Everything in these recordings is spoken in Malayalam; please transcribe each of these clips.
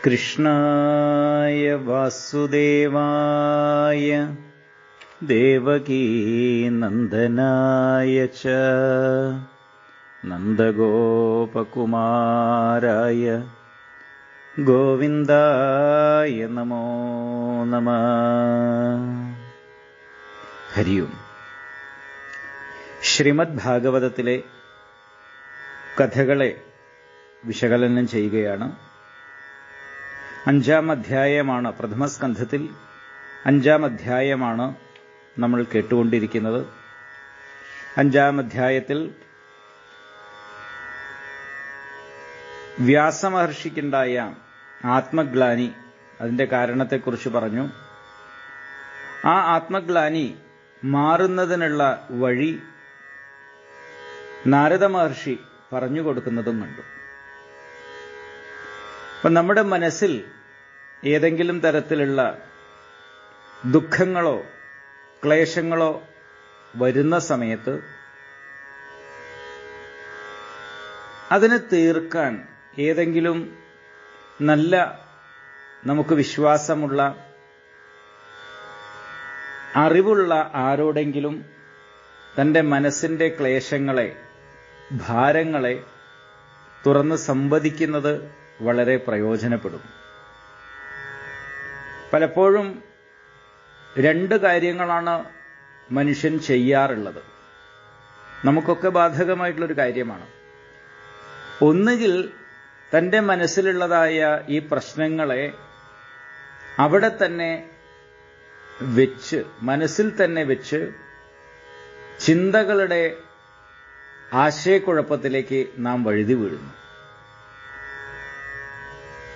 കൃഷ്ണായ വാസുദേവായ ദേവകീനന്ദനായ ച നന്ദഗോപകുമാരായ ഗോവിന്ദായ നമോ നമഃ. ഹരി ഓം. ശ്രീമദ് ഭാഗവതത്തിലെ കഥകളെ വിശകലനം ചെയ്യുകയാണ്. 5-ാം അധ്യായമാണ്, പ്രഥമസ്കന്ധത്തിൽ 5-ാം അധ്യായമാണ് നമ്മൾ കേട്ടുകൊണ്ടിരിക്കുന്നത്. 5-ാം അധ്യായത്തിൽ വ്യാസമഹർഷിക്കുണ്ടായ ആത്മഗ്ലാനി, അതിൻ്റെ കാരണത്തെക്കുറിച്ച് പറഞ്ഞു. ആ ആത്മഗ്ലാനി മാറുന്നതിനുള്ള വഴി നാരദ മഹർഷി പറഞ്ഞു കൊടുക്കുന്നതും കണ്ടു. അപ്പം നമ്മുടെ മനസ്സിൽ ഏതെങ്കിലും തരത്തിലുള്ള ദുഃഖങ്ങളോ ക്ലേശങ്ങളോ വരുന്ന സമയത്ത് അതിനെ തീർക്കാൻ ഏതെങ്കിലും നല്ല നമുക്ക് വിശ്വാസമുള്ള അറിവുള്ള ആരോടെങ്കിലും തൻ്റെ മനസ്സിൻ്റെ ക്ലേശങ്ങളെ ഭാരങ്ങളെ തുറന്ന് സംവദിക്കുന്നത് വളരെ പ്രയോജനപ്പെടും. പലപ്പോഴും 2 കാര്യങ്ങളാണ് മനുഷ്യൻ ചെയ്യാറുള്ളത്. നമുക്കൊക്കെ ബാധകമായിട്ടുള്ളൊരു കാര്യമാണ്. ഒന്നുകിൽ തൻ്റെ മനസ്സിലുള്ളതായ ഈ പ്രശ്നങ്ങളെ അവിടെ തന്നെ വെച്ച്, മനസ്സിൽ തന്നെ വെച്ച് ചിന്തകളുടെ ആശയക്കുഴപ്പത്തിലേക്ക് നാം വഴുതി വീഴുന്നു.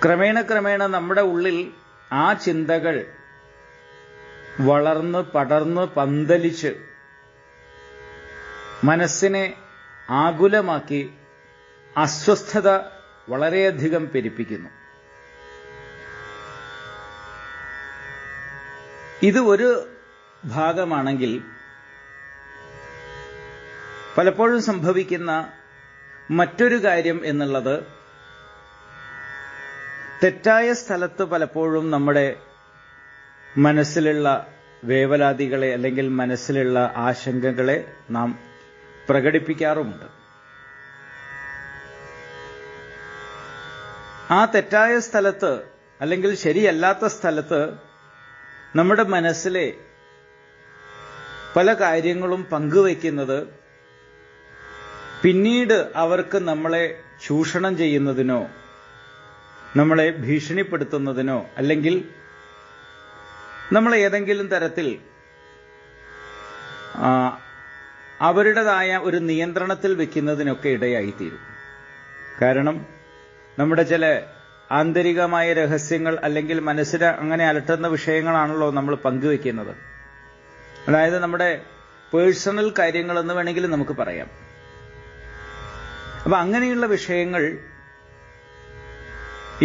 ക്രമേണ നമ്മുടെ ഉള്ളിൽ ആ ചിന്തകൾ വളർന്ന് പടർന്ന് പന്തലിച്ച് മനസ്സിനെ ആകുലമാക്കി അസ്വസ്ഥത വളരെയധികം പെരുപ്പിക്കുന്നു. ഇത് ഒരു ഭാഗമാണെങ്കിൽ, പലപ്പോഴും സംഭവിക്കുന്ന മറ്റൊരു കാര്യം എന്നുള്ളത്, തെറ്റായ സ്ഥലത്ത് പലപ്പോഴും നമ്മുടെ മനസ്സിലുള്ള വേവലാതികളെ അല്ലെങ്കിൽ മനസ്സിലുള്ള ആശങ്കകളെ നാം പ്രകടിപ്പിക്കാറുമുണ്ട്. ആ തെറ്റായ സ്ഥലത്ത് അല്ലെങ്കിൽ ശരിയല്ലാത്ത സ്ഥലത്ത് നമ്മുടെ മനസ്സിലെ പല കാര്യങ്ങളും പങ്കുവയ്ക്കുന്നത് പിന്നീട് അവർക്ക് നമ്മളെ ചൂഷണം ചെയ്യുന്നതിനോ നമ്മളെ ഭീഷണിപ്പെടുത്തുന്നതിനോ അല്ലെങ്കിൽ നമ്മളെ ഏതെങ്കിലും തരത്തിൽ അവരുടേതായ ഒരു നിയന്ത്രണത്തിൽ വെക്കുന്നതിനൊക്കെ ഇടയായിത്തീരും. കാരണം നമ്മുടെ ചില ആന്തരികമായ രഹസ്യങ്ങൾ അല്ലെങ്കിൽ മനസ്സിനെ അങ്ങനെ അലട്ടുന്ന വിഷയങ്ങളാണല്ലോ നമ്മൾ പങ്കുവെക്കുന്നത്. അതായത് നമ്മുടെ പേഴ്സണൽ കാര്യങ്ങളെന്ന് വേണമെങ്കിൽ നമുക്ക് പറയാം. അപ്പൊ അങ്ങനെയുള്ള വിഷയങ്ങൾ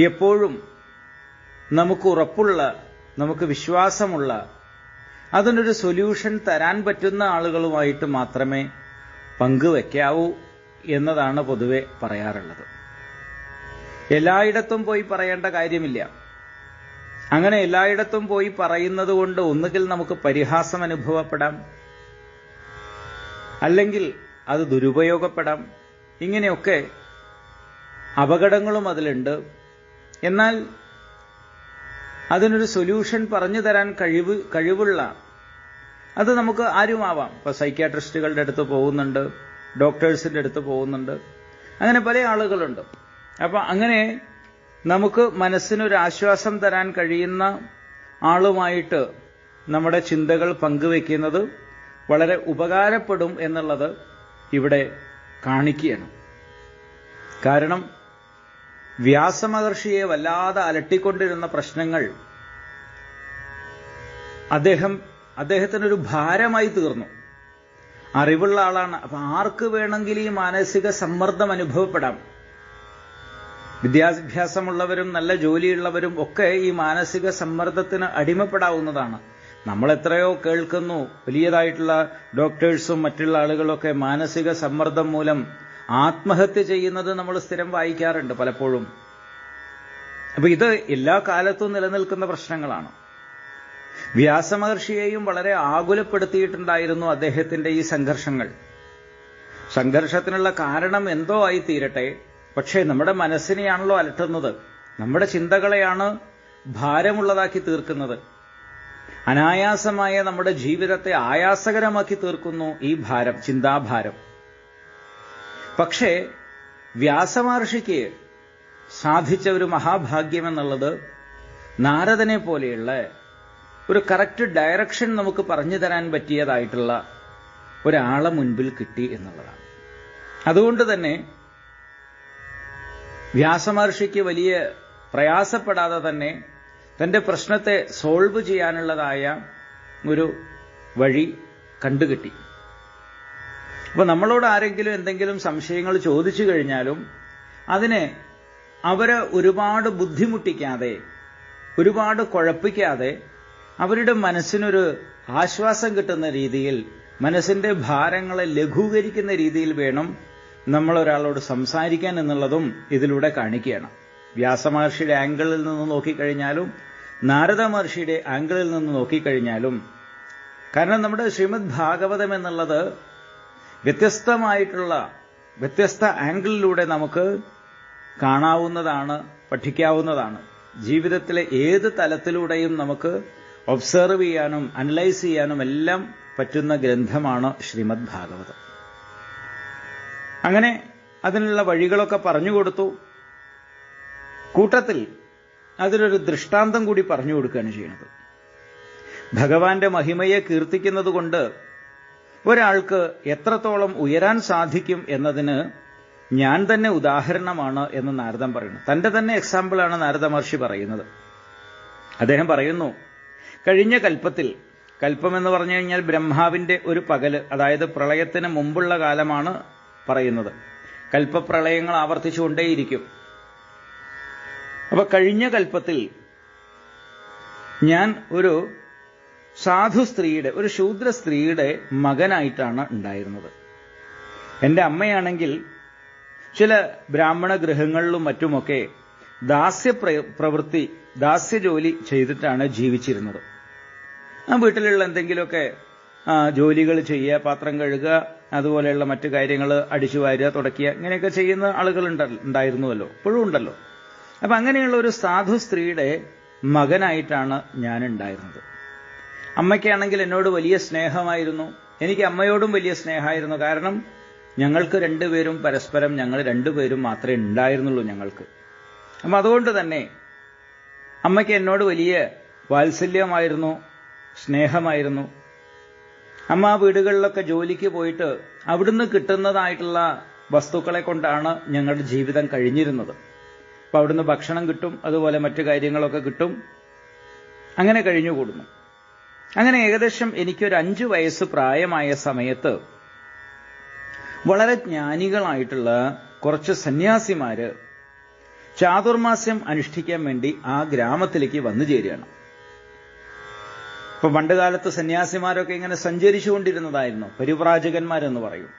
എപ്പോഴും നമുക്ക് ഉറപ്പുള്ള, നമുക്ക് വിശ്വാസമുള്ള, അതിനൊരു സൊല്യൂഷൻ തരാൻ പറ്റുന്ന ആളുകളുമായിട്ട് മാത്രമേ പങ്കുവെക്കാവൂ എന്നതാണ് പൊതുവെ പറയാറുള്ളത്. എല്ലായിടത്തും പോയി പറയേണ്ട കാര്യമില്ല. അങ്ങനെ എല്ലായിടത്തും പോയി പറയുന്നത് കൊണ്ട് ഒന്നുകിൽ നമുക്ക് പരിഹാസം അനുഭവപ്പെടാം, അല്ലെങ്കിൽ അത് ദുരുപയോഗപ്പെടാം. ഇങ്ങനെയൊക്കെ അപകടങ്ങളും അതിലുണ്ട്. എന്നാൽ അതിനൊരു സൊല്യൂഷൻ പറഞ്ഞു തരാൻ കഴിവുള്ള, അത് നമുക്ക് ആരുമാവാം. ഇപ്പൊ സൈക്യാട്രിസ്റ്റുകളുടെ അടുത്ത് പോകുന്നുണ്ട്, ഡോക്ടേഴ്സിന്റെ അടുത്ത് പോകുന്നുണ്ട്, അങ്ങനെ പല ആളുകളുണ്ട്. അപ്പൊ അങ്ങനെ നമുക്ക് മനസ്സിനൊരു ആശ്വാസം തരാൻ കഴിയുന്ന ആളുമായിട്ട് നമ്മുടെ ചിന്തകൾ പങ്കുവെക്കുന്നത് വളരെ ഉപകാരപ്പെടും എന്നുള്ളത് ഇവിടെ കാണിക്കുകയാണ്. കാരണം വ്യാസമഹർഷിയെ വല്ലാതെ അലട്ടിക്കൊണ്ടിരുന്ന പ്രശ്നങ്ങൾ അദ്ദേഹത്തിനൊരു ഭാരമായി തീർന്നു. അറിവുള്ള ആളാണ്. അപ്പൊ ആർക്ക് വേണമെങ്കിൽ ഈ മാനസിക സമ്മർദ്ദം അനുഭവപ്പെടാം. വിദ്യാഭ്യാസമുള്ളവരും നല്ല ജോലിയുള്ളവരും ഒക്കെ ഈ മാനസിക സമ്മർദ്ദത്തിന് അടിമപ്പെടാവുന്നതാണ്. നമ്മൾ എത്രയോ കേൾക്കുന്നു, വലിയതായിട്ടുള്ള ഡോക്ടേഴ്സും മറ്റുള്ള ആളുകളൊക്കെ മാനസിക സമ്മർദ്ദം മൂലം ആത്മഹത്യ ചെയ്യുന്നത് നമ്മൾ സ്ഥിരം വായിക്കാറുണ്ട് പലപ്പോഴും. അപ്പൊ ഇത് എല്ലാ കാലത്തും നിലനിൽക്കുന്ന പ്രശ്നങ്ങളാണ്. വ്യാസമഹർഷിയെയും വളരെ ആകുലപ്പെടുത്തിയിട്ടുണ്ടായിരുന്നു അദ്ദേഹത്തിന്റെ ഈ സംഘർഷങ്ങൾ. സംഘർഷത്തിനുള്ള കാരണം എന്തോ ആയി തീരട്ടെ, പക്ഷേ നമ്മുടെ മനസ്സിനെയാണല്ലോ അലട്ടുന്നത്, നമ്മുടെ ചിന്തകളെയാണ് ഭാരമുള്ളതാക്കി തീർക്കുന്നത്. അനായാസമായ നമ്മുടെ ജീവിതത്തെ ആയാസകരമാക്കി തീർക്കുന്നു ഈ ഭാരം, ചിന്താഭാരം. പക്ഷേ വ്യാസമഹർഷിക്ക് സാധിച്ച ഒരു മഹാഭാഗ്യമെന്നുള്ളത് നാരദനെ പോലെയുള്ള ഒരു കറക്റ്റ് ഡയറക്ഷൻ നമുക്ക് പറഞ്ഞു തരാൻ പറ്റിയതായിട്ടുള്ള ഒരാളെ മുൻപിൽ കിട്ടി എന്നുള്ളതാണ്. അതുകൊണ്ട് തന്നെ വ്യാസമഹർഷിക്ക് വലിയ പ്രയാസപ്പെടാതെ തന്നെ തന്റെ പ്രശ്നത്തെ സോൾവ് ചെയ്യാനുള്ളതായ ഒരു വഴി കണ്ടുകിട്ടി. അപ്പൊ നമ്മളോട് ആരെങ്കിലും എന്തെങ്കിലും സംശയങ്ങൾ ചോദിച്ചു കഴിഞ്ഞാലും അതിനെ അവരെ ഒരുപാട് ബുദ്ധിമുട്ടിക്കാതെ, ഒരുപാട് കുഴപ്പിക്കാതെ, അവരുടെ മനസ്സിനൊരു ആശ്വാസം കിട്ടുന്ന രീതിയിൽ, മനസ്സിന്റെ ഭാരങ്ങളെ ലഘൂകരിക്കുന്ന രീതിയിൽ വേണം നമ്മൾ ഒരാളോട് സംസാരിക്കാൻ എന്നുള്ളതും ഇതിലൂടെ കാണിക്കുകയാണ്. വ്യാസമഹർഷിയുടെ ആംഗിളിൽ നിന്ന് നോക്കിക്കഴിഞ്ഞാലും നാരദ മഹർഷിയുടെ ആംഗിളിൽ നിന്ന് നോക്കിക്കഴിഞ്ഞാലും, കാരണം നമ്മുടെ ശ്രീമദ് ഭാഗവതം എന്നുള്ളത് വ്യത്യസ്തമായിട്ടുള്ള വ്യത്യസ്ത ആംഗിളിലൂടെ നമുക്ക് കാണാവുന്നതാണ്, പഠിക്കാവുന്നതാണ്. ജീവിതത്തിലെ ഏത് തലത്തിലൂടെയും നമുക്ക് ഒബ്സർവ് ചെയ്യാനും അനലൈസ് ചെയ്യാനും എല്ലാം പറ്റുന്ന ഗ്രന്ഥമാണ് ശ്രീമദ് ഭാഗവതം. അങ്ങനെ അതിനുള്ള വഴികളൊക്കെ പറഞ്ഞുകൊടുത്തു. കൂട്ടത്തിൽ അതിലൊരു ദൃഷ്ടാന്തം കൂടി പറഞ്ഞു കൊടുക്കുകയാണ് ചെയ്യുന്നത്. ഭഗവാന്റെ മഹിമയെ കീർത്തിക്കുന്നത് കൊണ്ട് ഒരാൾക്ക് എത്രത്തോളം ഉയരാൻ സാധിക്കും എന്നതിന് ഞാൻ തന്നെ ഉദാഹരണമാണ് എന്ന് നാരദൻ പറയുന്നു. തന്റെ തന്നെ എക്സാമ്പിളാണ് നാരദ മഹർഷി പറയുന്നത്. അദ്ദേഹം പറയുന്നു, കഴിഞ്ഞ കൽപ്പത്തിൽ, കൽപ്പമെന്ന് പറഞ്ഞു കഴിഞ്ഞാൽ ബ്രഹ്മാവിന്റെ ഒരു പകല്, അതായത് പ്രളയത്തിന് മുമ്പുള്ള കാലമാണ് പറയുന്നത്. കൽപ്പപ്രളയങ്ങൾ ആവർത്തിച്ചുകൊണ്ടേയിരിക്കും. അപ്പൊ കഴിഞ്ഞ കൽപ്പത്തിൽ ഞാൻ ഒരു സാധു സ്ത്രീയുടെ, ഒരു ശൂദ്ര സ്ത്രീയുടെ മകനായിട്ടാണ് ഉണ്ടായിരുന്നത്. എന്റെ അമ്മയാണെങ്കിൽ ചില ബ്രാഹ്മണ ഗൃഹങ്ങളിലും മറ്റുമൊക്കെ ദാസ്യജോലി ചെയ്തിട്ടാണ് ജീവിച്ചിരുന്നത്. ആ വീട്ടിലുള്ള എന്തെങ്കിലുമൊക്കെ ജോലികൾ ചെയ്യുക, പാത്രം കഴുകുക, അതുപോലെയുള്ള മറ്റു കാര്യങ്ങൾ അടിച്ചു വാരുക, തുടയ്ക്കുക, ഇങ്ങനെയൊക്കെ ചെയ്യുന്ന ആളുകൾ ഉണ്ടായിരുന്നുവല്ലോ, ഇപ്പോഴും ഉണ്ടല്ലോ. അപ്പൊ അങ്ങനെയുള്ള ഒരു സാധു സ്ത്രീയുടെ മകനായിട്ടാണ് ഞാൻ ഉണ്ടായിരുന്നത്. അമ്മയ്ക്കാണെങ്കിൽ എന്നോട് വലിയ സ്നേഹമായിരുന്നു, എനിക്ക് അമ്മയോടും വലിയ സ്നേഹമായിരുന്നു. കാരണം ഞങ്ങൾക്ക് രണ്ടുപേരും പരസ്പരം, ഞങ്ങൾ രണ്ടുപേരും മാത്രമേ ഉണ്ടായിരുന്നുള്ളൂ ഞങ്ങൾക്ക്. അപ്പം അതുകൊണ്ട് തന്നെ അമ്മയ്ക്ക് എന്നോട് വലിയ വാത്സല്യമായിരുന്നു, സ്നേഹമായിരുന്നു. അമ്മ ആ വീടുകളിലൊക്കെ ജോലിക്ക് പോയിട്ട് അവിടുന്ന് കിട്ടുന്നതായിട്ടുള്ള വസ്തുക്കളെ കൊണ്ടാണ് ഞങ്ങളുടെ ജീവിതം കഴിഞ്ഞിരുന്നത്. അപ്പൊ അവിടുന്ന് ഭക്ഷണം കിട്ടും, അതുപോലെ മറ്റു കാര്യങ്ങളൊക്കെ കിട്ടും. അങ്ങനെ കഴിഞ്ഞുകൂടുന്നു. അങ്ങനെ ഏകദേശം എനിക്കൊരു 5 വയസ്സ് പ്രായമായ സമയത്ത് വളരെ ജ്ഞാനികളായിട്ടുള്ള കുറച്ച് സന്യാസിമാര് ചാതുർമാസ്യം അനുഷ്ഠിക്കാൻ വേണ്ടി ആ ഗ്രാമത്തിലേക്ക് വന്നു ചേരുകയാണ്. ഇപ്പൊ പണ്ടുകാലത്ത് സന്യാസിമാരൊക്കെ ഇങ്ങനെ സഞ്ചരിച്ചുകൊണ്ടിരുന്നതായിരുന്നു, പരിവ്രാജകന്മാരെന്ന് പറയും.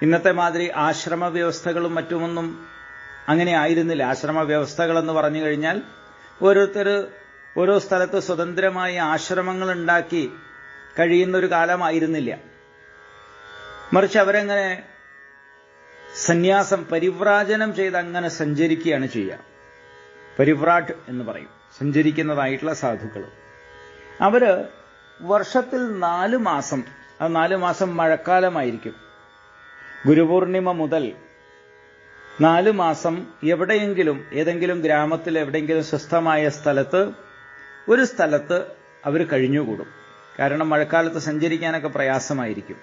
ഇന്നത്തെ മാതിരി ആശ്രമ വ്യവസ്ഥകളും മറ്റുമൊന്നും അങ്ങനെ ആയിരുന്നില്ല. ആശ്രമ വ്യവസ്ഥകൾ എന്ന് പറഞ്ഞു കഴിഞ്ഞാൽ ഓരോരുത്തർ ഓരോ സ്ഥലത്ത് സ്വതന്ത്രമായി ആശ്രമങ്ങൾ ഉണ്ടാക്കി കഴിയുന്ന ഒരു കാലമായിരുന്നില്ല. മറിച്ച് അവരെങ്ങനെ സന്യാസം, പരിവ്രാജനം ചെയ്ത് അങ്ങനെ സഞ്ചരിക്കുകയാണ് ചെയ്യുക. പരിവ്രാട്ട് എന്ന് പറയും, സഞ്ചരിക്കുന്നതായിട്ടുള്ള സാധുക്കൾ. അവര് വർഷത്തിൽ 4 മാസം, അത് 4 മാസം മഴക്കാലമായിരിക്കും, ഗുരുപൂർണിമ മുതൽ 4 മാസം എവിടെയെങ്കിലും, ഏതെങ്കിലും ഗ്രാമത്തിൽ എവിടെയെങ്കിലും സ്വസ്ഥമായ സ്ഥലത്ത്, ഒരു സ്ഥലത്ത് അവർ കഴിഞ്ഞുകൂടും. കാരണം മഴക്കാലത്ത് സഞ്ചരിക്കാനൊക്കെ പ്രയാസമായിരിക്കും.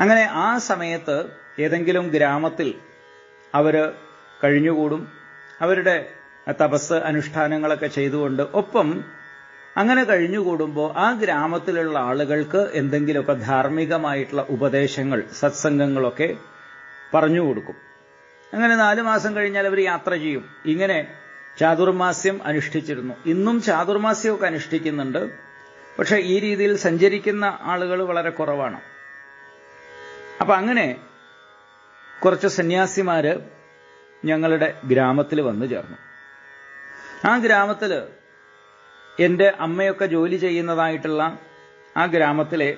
അങ്ങനെ ആ സമയത്ത് ഏതെങ്കിലും ഗ്രാമത്തിൽ അവര് കഴിഞ്ഞുകൂടും, അവരുടെ തപസ് അനുഷ്ഠാനങ്ങളൊക്കെ ചെയ്തുകൊണ്ട്. ഒപ്പം അങ്ങനെ കഴിഞ്ഞുകൂടുമ്പോൾ ആ ഗ്രാമത്തിലുള്ള ആളുകൾക്ക് എന്തെങ്കിലുമൊക്കെ ധാർമ്മികമായിട്ടുള്ള ഉപദേശങ്ങൾ, സത്സംഗങ്ങളൊക്കെ പറഞ്ഞു കൊടുക്കും. അങ്ങനെ 4 മാസം കഴിഞ്ഞാൽ അവർ യാത്ര ചെയ്യും. ഇങ്ങനെ ചാതുർമാസ്യം അനുഷ്ഠിച്ചിരുന്നു. ഇന്നും ചാതുർമാസ്യമൊക്കെ അനുഷ്ഠിക്കുന്നുണ്ട്. പക്ഷെ ഈ രീതിയിൽ സഞ്ചരിക്കുന്ന ആളുകൾ വളരെ കുറവാണ്. അപ്പൊ അങ്ങനെ കുറച്ച് സന്യാസിമാര് ഞങ്ങളുടെ ഗ്രാമത്തിൽ വന്നു ചേർന്നു. ആ ഗ്രാമത്തിൽ എൻ്റെ അമ്മയൊക്കെ ജോലി ചെയ്യുന്നതായിട്ടുള്ള ആ ഗ്രാമത്തിലെ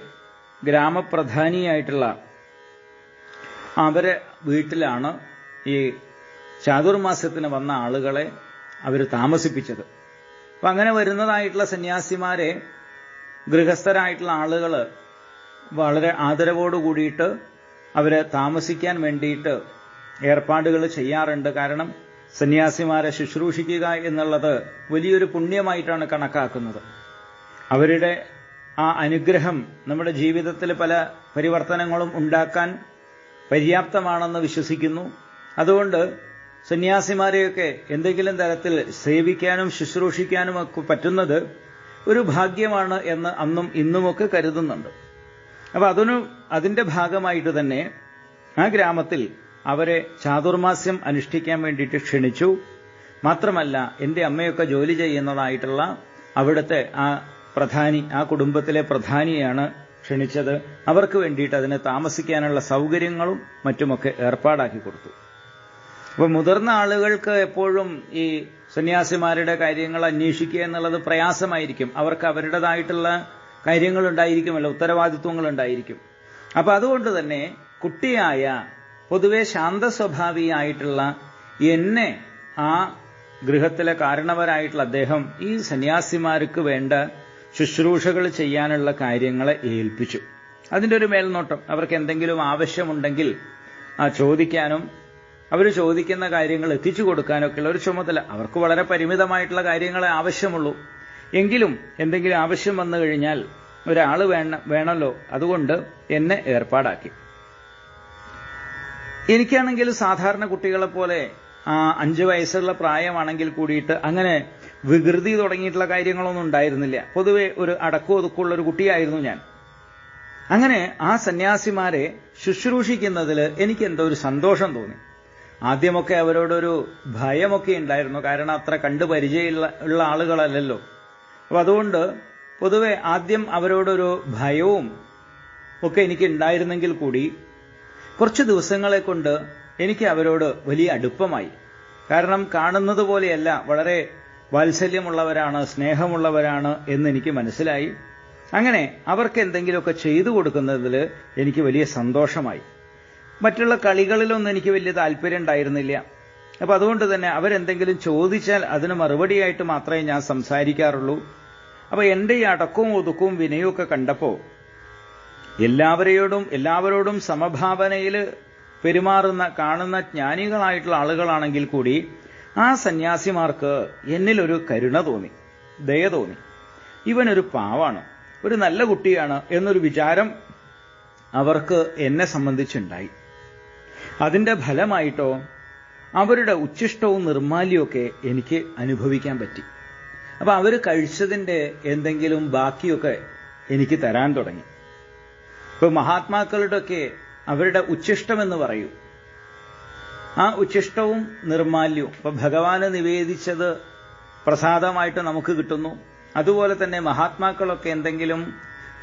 ഗ്രാമപ്രധാനിയായിട്ടുള്ള അവരെ വീട്ടിലാണ് ഈ ചാതുർമാസ്യത്തിന് വന്ന ആളുകളെ അവർ താമസിപ്പിച്ചത്. അപ്പം അങ്ങനെ വരുന്നതായിട്ടുള്ള സന്യാസിമാരെ ഗൃഹസ്ഥരായിട്ടുള്ള ആളുകൾ വളരെ ആദരവോടുകൂടിയിട്ട് അവരെ താമസിക്കാൻ വേണ്ടിയിട്ട് ഏർപ്പാടുകൾ ചെയ്യാറുണ്ട്. കാരണം സന്യാസിമാരെ ശുശ്രൂഷിക്കുക എന്നുള്ളത് വലിയൊരു പുണ്യമായിട്ടാണ് കണക്കാക്കുന്നത്. അവരുടെ ആ അനുഗ്രഹം നമ്മുടെ ജീവിതത്തിൽ പല പരിവർത്തനങ്ങളും ഉണ്ടാക്കാൻ പര്യാപ്തമാണെന്ന് വിശ്വസിക്കുന്നു. അതുകൊണ്ട് സന്യാസിമാരെയൊക്കെ എന്തെങ്കിലും തരത്തിൽ സേവിക്കാനും ശുശ്രൂഷിക്കാനും ഒക്കെ പറ്റുന്നത് ഒരു ഭാഗ്യമാണ് എന്ന് അന്നും ഇന്നുമൊക്കെ കരുതുന്നുണ്ട്. അപ്പൊ അതിന്റെ ഭാഗമായിട്ട് തന്നെ ആ ഗ്രാമത്തിൽ അവരെ ചാതുർമാസ്യം അനുഷ്ഠിക്കാൻ വേണ്ടിയിട്ട് ക്ഷണിച്ചു. മാത്രമല്ല എൻ്റെ അമ്മയൊക്കെ ജോലി ചെയ്യുന്നതായിട്ടുള്ള അവിടുത്തെ ആ പ്രധാനി, ആ കുടുംബത്തിലെ പ്രധാനിയാണ് ക്ഷണിച്ചത്. അവർക്ക് വേണ്ടിയിട്ട് അതിന് താമസിക്കാനുള്ള സൗകര്യങ്ങളും മറ്റുമൊക്കെ ഏർപ്പാടാക്കി കൊടുത്തു. അപ്പൊ മുതിർന്ന ആളുകൾക്ക് എപ്പോഴും ഈ സന്യാസിമാരുടെ കാര്യങ്ങൾ അന്വേഷിക്കുക എന്നുള്ളത് പ്രയാസമായിരിക്കും. അവർക്ക് അവരുടേതായിട്ടുള്ള കാര്യങ്ങളുണ്ടായിരിക്കുമല്ലോ, ഉത്തരവാദിത്വങ്ങളുണ്ടായിരിക്കും. അപ്പൊ അതുകൊണ്ട് തന്നെ കുട്ടിയായ പൊതുവെ ശാന്തസ്വഭാവിയായിട്ടുള്ള എന്നെ ആ ഗൃഹത്തിലെ കാരണവരായിട്ടുള്ള അദ്ദേഹം ഈ സന്യാസിമാർക്ക് വേണ്ട ശുശ്രൂഷകൾ ചെയ്യാനുള്ള കാര്യങ്ങളെ ഏൽപ്പിച്ചു. അതിൻ്റെ ഒരു മേൽനോട്ടം, അവർക്ക് എന്തെങ്കിലും ആവശ്യമുണ്ടെങ്കിൽ ചോദിക്കാനും അവർ ചോദിക്കുന്ന കാര്യങ്ങൾ എത്തിച്ചു കൊടുക്കാനൊക്കെയുള്ള ഒരു ചുമതല. അവർക്ക് വളരെ പരിമിതമായിട്ടുള്ള കാര്യങ്ങളെ ആവശ്യമുള്ളൂ. എങ്കിലും എന്തെങ്കിലും ആവശ്യം വന്നു കഴിഞ്ഞാൽ ഒരാൾ വേണമല്ലോ, അതുകൊണ്ട് എന്നെ ഏർപ്പാടാക്കി. എനിക്കാണെങ്കിൽ സാധാരണ കുട്ടികളെ പോലെ 5 വയസ്സുള്ള പ്രായമാണെങ്കിൽ കൂടിയിട്ട് അങ്ങനെ വികൃതി തുടങ്ങിയിട്ടുള്ള കാര്യങ്ങളൊന്നും ഉണ്ടായിരുന്നില്ല. പൊതുവെ ഒരു അടക്കവും ഒതുക്കമുള്ള ഒരു കുട്ടിയായിരുന്നു ഞാൻ. അങ്ങനെ ആ സന്യാസിമാരെ ശുശ്രൂഷിക്കുന്നതിൽ എനിക്ക് എന്തോ ഒരു സന്തോഷം തോന്നി. ആദ്യമൊക്കെ അവരോടൊരു ഭയമൊക്കെ ഉണ്ടായിരുന്നു, കാരണം അത്ര കണ്ടു പരിചയമുള്ള ആളുകളല്ലല്ലോ. അപ്പൊ അതുകൊണ്ട് പൊതുവെ ആദ്യം അവരോടൊരു ഭയവും ഒക്കെ എനിക്ക് ഉണ്ടായിരുന്നെങ്കിൽ കൂടി കുറച്ച് ദിവസങ്ങളെ കൊണ്ട് എനിക്ക് അവരോട് വലിയ അടുപ്പമായി. കാരണം കാണുന്നത് പോലെയല്ല, വളരെ വാത്സല്യമുള്ളവരാണ്, സ്നേഹമുള്ളവരാണ് എന്നെനിക്ക് മനസ്സിലായി. അങ്ങനെ അവർക്ക് എന്തെങ്കിലുമൊക്കെ ചെയ്തു കൊടുക്കുന്നതിൽ എനിക്ക് വലിയ സന്തോഷമായി. മറ്റുള്ള കളികളിലൊന്നും എനിക്ക് വലിയ താല്പര്യം ഉണ്ടായിരുന്നില്ല. അപ്പൊ അതുകൊണ്ട് തന്നെ അവരെന്തെങ്കിലും ചോദിച്ചാൽ അതിന് മറുപടിയായിട്ട് മാത്രമേ ഞാൻ സംസാരിക്കാറുള്ളൂ. അപ്പൊ എന്റെ ഈ അടക്കവും ഒതുക്കവും വിനയവും ഒക്കെ കണ്ടപ്പോ എല്ലാവരോടും സമഭാവനയിൽ പെരുമാറുന്ന കാണുന്ന ജ്ഞാനികളായിട്ടുള്ള ആളുകളാണെങ്കിൽ കൂടി ആ സന്യാസിമാർക്ക് എന്നിലൊരു കരുണ തോന്നി, ദയ തോന്നി. ഇവനൊരു പാവാണ്, ഒരു നല്ല കുട്ടിയാണ് എന്നൊരു വിചാരം അവർക്ക് എന്നെ സംബന്ധിച്ചുണ്ടായി. അതിന്റെ ഫലമായിട്ടോ അവരുടെ ഉച്ഛിഷ്ടവും നിർമാല്യവും എനിക്ക് അനുഭവിക്കാൻ പറ്റി. അപ്പൊ അവർ കഴിച്ചതിന്റെ എന്തെങ്കിലും ബാക്കിയൊക്കെ എനിക്ക് തരാൻ തുടങ്ങി. ഇപ്പൊ മഹാത്മാക്കളുടെയൊക്കെ അവരുടെ ഉച്ഛിഷ്ടമെന്ന് പറയൂ, ആ ഉച്ഛിഷ്ടവും നിർമാല്യവും ഇപ്പൊ ഭഗവാന് നിവേദിച്ചത് പ്രസാദമായിട്ട് നമുക്ക് കിട്ടുന്നു. അതുപോലെ തന്നെ മഹാത്മാക്കളൊക്കെ എന്തെങ്കിലും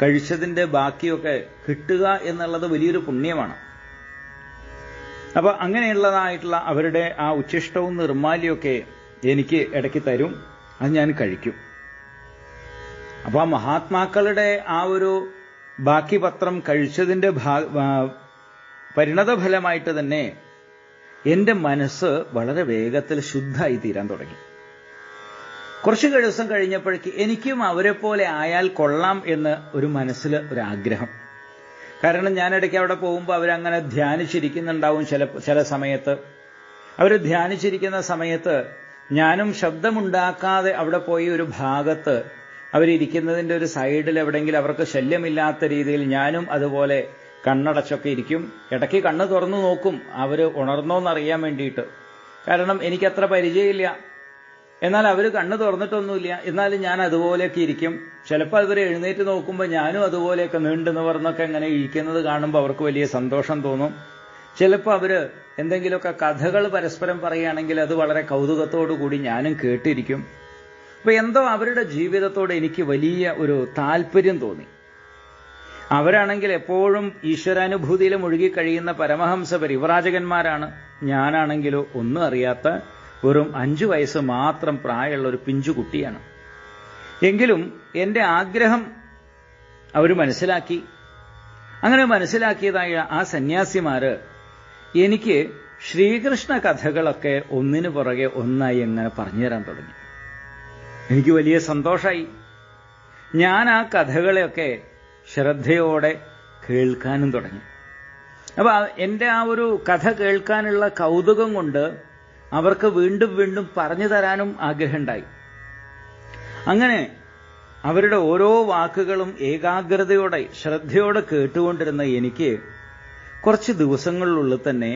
കഴിച്ചതിന്റെ ബാക്കിയൊക്കെ കിട്ടുക എന്നുള്ളത് വലിയൊരു പുണ്യമാണ്. അപ്പൊ അങ്ങനെയുള്ളതായിട്ടുള്ള അവരുടെ ആ ഉച്ഛിഷ്ടവും നിർമാല്യമൊക്കെ എനിക്ക് ഇടയ്ക്ക് തരും, അത് ഞാൻ കഴിക്കും. അപ്പൊ ആ മഹാത്മാക്കളുടെ ആ ഒരു ബാക്കി പത്രം കഴിച്ചതിന്റെ പരിണതഫലമായിട്ട് തന്നെ എന്റെ മനസ്സ് വളരെ വേഗത്തിൽ ശുദ്ധമായി തീരാൻ തുടങ്ങി. കുറച്ചു ദിവസം കഴിഞ്ഞപ്പോഴേക്ക് എനിക്കും അവരെ പോലെ ആയാൽ കൊള്ളാം എന്ന് ഒരു മനസ്സിൽ ഒരാഗ്രഹം. കാരണം ഞാനിടയ്ക്ക് അവിടെ പോകുമ്പോൾ അവരങ്ങനെ ധ്യാനിച്ചിരിക്കുന്നുണ്ടാവും. ചില സമയത്ത് അവർ ധ്യാനിച്ചിരിക്കുന്ന സമയത്ത് ഞാനും ശബ്ദമുണ്ടാക്കാതെ അവിടെ പോയി ഒരു ഭാഗത്ത് അവരിയ്ക്കുന്നതിന്റെ ഒരു സൈഡിൽ എവിടെയെങ്കിലും അവർക്ക് ശല്യമില്ലാത്ത രീതിയിൽ ഞാനും അതുപോലെ കണ്ണടച്ചൊക്കെ ഇരിക്കും. ഇടയ്ക്ക് കണ്ണ് തുറന്നു നോക്കും അവർ ഉണർന്നോന്നറിയാൻ വേണ്ടിയിട്ട്. കാരണം എനിക്കത്ര പരിചയമില്ല. എന്നാൽ അവർ കണ്ണ് തുറന്നിട്ടൊന്നുമില്ല, എന്നാലും ഞാൻ അതുപോലെയൊക്കെ ഇരിക്കും. ചിലപ്പോൾ അവർ എഴുന്നേറ്റ് നോക്കുമ്പോൾ ഞാനും അതുപോലെയൊക്കെ നീണ്ടു നിവർന്നൊക്കെ അങ്ങനെ ഇരിക്കുന്നത് കാണുമ്പോൾ അവർക്ക് വലിയ സന്തോഷം തോന്നും. ചിലപ്പോൾ അവര് എന്തെങ്കിലുമൊക്കെ കഥകൾ പരസ്പരം പറയുകയാണെങ്കിൽ അത് വളരെ കൗതുകത്തോടു കൂടി ഞാനും കേട്ടിരിക്കും. അപ്പൊ എന്തോ അവരുടെ ജീവിതത്തോട് എനിക്ക് വലിയ ഒരു താല്പര്യം തോന്നി. അവരാണെങ്കിൽ എപ്പോഴും ഈശ്വരാനുഭൂതിയിൽ മുഴുകിക്കഴിയുന്ന പരമഹംസ പരിവ്രാജകന്മാരാണ്. ഞാനാണെങ്കിലോ ഒന്നും അറിയാത്ത വെറും 5 വയസ്സ് മാത്രം പ്രായമുള്ള ഒരു പിഞ്ചു കുട്ടിയാണ്. എങ്കിലും എന്റെ ആഗ്രഹം അവർ മനസ്സിലാക്കി. അങ്ങനെ മനസ്സിലാക്കിയതായ ആ സന്യാസിമാര് എനിക്ക് ശ്രീകൃഷ്ണ കഥകളൊക്കെ ഒന്നിനു പുറകെ ഒന്നായി അങ്ങനെ പറഞ്ഞുതരാൻ തുടങ്ങി. എനിക്ക് വലിയ സന്തോഷമായി. ഞാൻ ആ കഥകളെയൊക്കെ ശ്രദ്ധയോടെ കേൾക്കാനും തുടങ്ങി. അപ്പൊ എന്റെ ആ ഒരു കഥ കേൾക്കാനുള്ള കൗതുകം കൊണ്ട് അവർക്ക് വീണ്ടും വീണ്ടും പറഞ്ഞു തരാനും ആഗ്രഹമുണ്ടായി. അങ്ങനെ അവരുടെ ഓരോ വാക്കുകളും ഏകാഗ്രതയോടെ ശ്രദ്ധയോടെ കേട്ടുകൊണ്ടിരുന്ന എനിക്ക് കുറച്ച് ദിവസങ്ങളിലുള്ളിൽ തന്നെ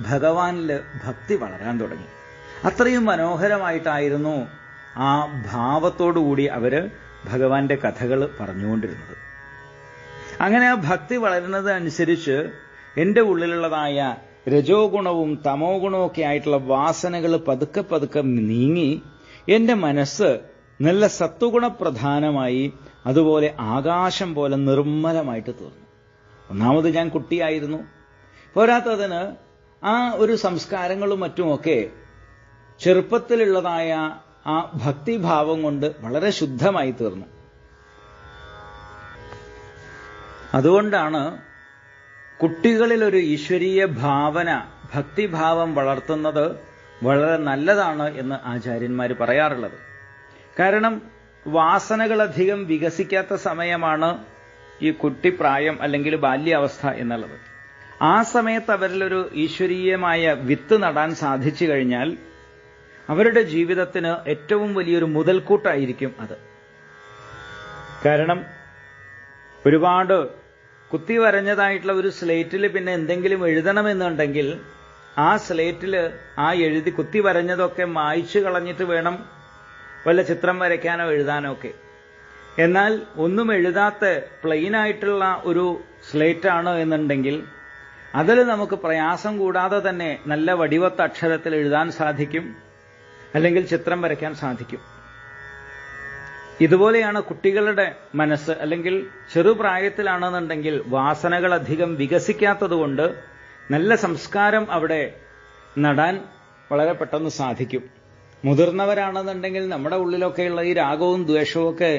ഭഗവാനിൽ ഭക്തി വളരാൻ തുടങ്ങി. അത്രയും മനോഹരമായിട്ടായിരുന്നു ആ ഭാവത്തോടുകൂടി അവര് ഭഗവാന്റെ കഥകൾ പറഞ്ഞുകൊണ്ടിരുന്നത്. അങ്ങനെ ആ ഭക്തി വളരുന്നത് അനുസരിച്ച് എന്റെ ഉള്ളിലുള്ളതായ രജോ ഗുണവും തമോ ഗുണവും ഒക്കെ ആയിട്ടുള്ള വാസനകൾ പതുക്കെ പതുക്കെ നീങ്ങി എന്റെ മനസ്സ് നല്ല സത്വഗുണപ്രധാനമായി, അതുപോലെ ആകാശം പോലെ നിർമ്മലമായിട്ട് തീർന്നു. ഒന്നാമത് ഞാൻ കുട്ടിയായിരുന്നു. പോരാത്തതിന് ആ ഒരു സംസ്കാരങ്ങളും മറ്റുമൊക്കെ ചെറുപ്പത്തിലുള്ളതായ ആ ഭക്തിഭാവം കൊണ്ട് വളരെ ശുദ്ധമായി തീർന്നു. അതുകൊണ്ടാണ് കുട്ടികളിൽ ഒരു ഈശ്വരീയ ഭാവന, ഭക്തിഭാവം വളർത്തുന്നത് വളരെ നല്ലതാണ് എന്ന് ആചാര്യന്മാർ പറയാറുള്ളത്. കാരണം വാസനകളധികം വികസിക്കാത്ത സമയമാണ് ഈ കുട്ടിപ്രായം അല്ലെങ്കിൽ ബാല്യാവസ്ഥ എന്നുള്ളത്. ആ സമയത്ത് അവരിലൊരു ഈശ്വരീയമായ വിത്ത് നടാൻ സാധിച്ചു കഴിഞ്ഞാൽ അവരുടെ ജീവിതത്തിന് ഏറ്റവും വലിയൊരു മുതൽക്കൂട്ടായിരിക്കും അത്. കാരണം ഒരുപാട് കുത്തി വരഞ്ഞതായിട്ടുള്ള ഒരു സ്ലേറ്റിൽ പിന്നെ എന്തെങ്കിലും എഴുതണമെന്നുണ്ടെങ്കിൽ ആ സ്ലേറ്റിൽ ആ കുത്തി വരഞ്ഞതൊക്കെ മായ്ച്ചു കളഞ്ഞിട്ട് വേണം വല്ല ചിത്രം വരയ്ക്കാനോ എഴുതാനോ ഒക്കെ. എന്നാൽ ഒന്നും എഴുതാത്ത പ്ലെയിനായിട്ടുള്ള ഒരു സ്ലേറ്റാണ് എന്നുണ്ടെങ്കിൽ അതിൽ നമുക്ക് പ്രയാസം കൂടാതെ തന്നെ നല്ല വടിവത്ത അക്ഷരത്തിൽ എഴുതാൻ സാധിക്കും, അല്ലെങ്കിൽ ചിത്രം വരയ്ക്കാൻ സാധിക്കും. ഇതുപോലെയാണ് കുട്ടികളുടെ മനസ്സ്. അല്ലെങ്കിൽ ചെറുപ്രായത്തിലാണെന്നുണ്ടെങ്കിൽ വാസനകൾ അധികം വികസിക്കാത്തതുകൊണ്ട് നല്ല സംസ്കാരം അവിടെ നടാൻ വളരെ പെട്ടെന്ന് സാധിക്കും. മുതിർന്നവരാണെന്നുണ്ടെങ്കിൽ നമ്മുടെ ഉള്ളിലൊക്കെയുള്ള ഈ രാഗവും ദ്വേഷവും ഒക്കെ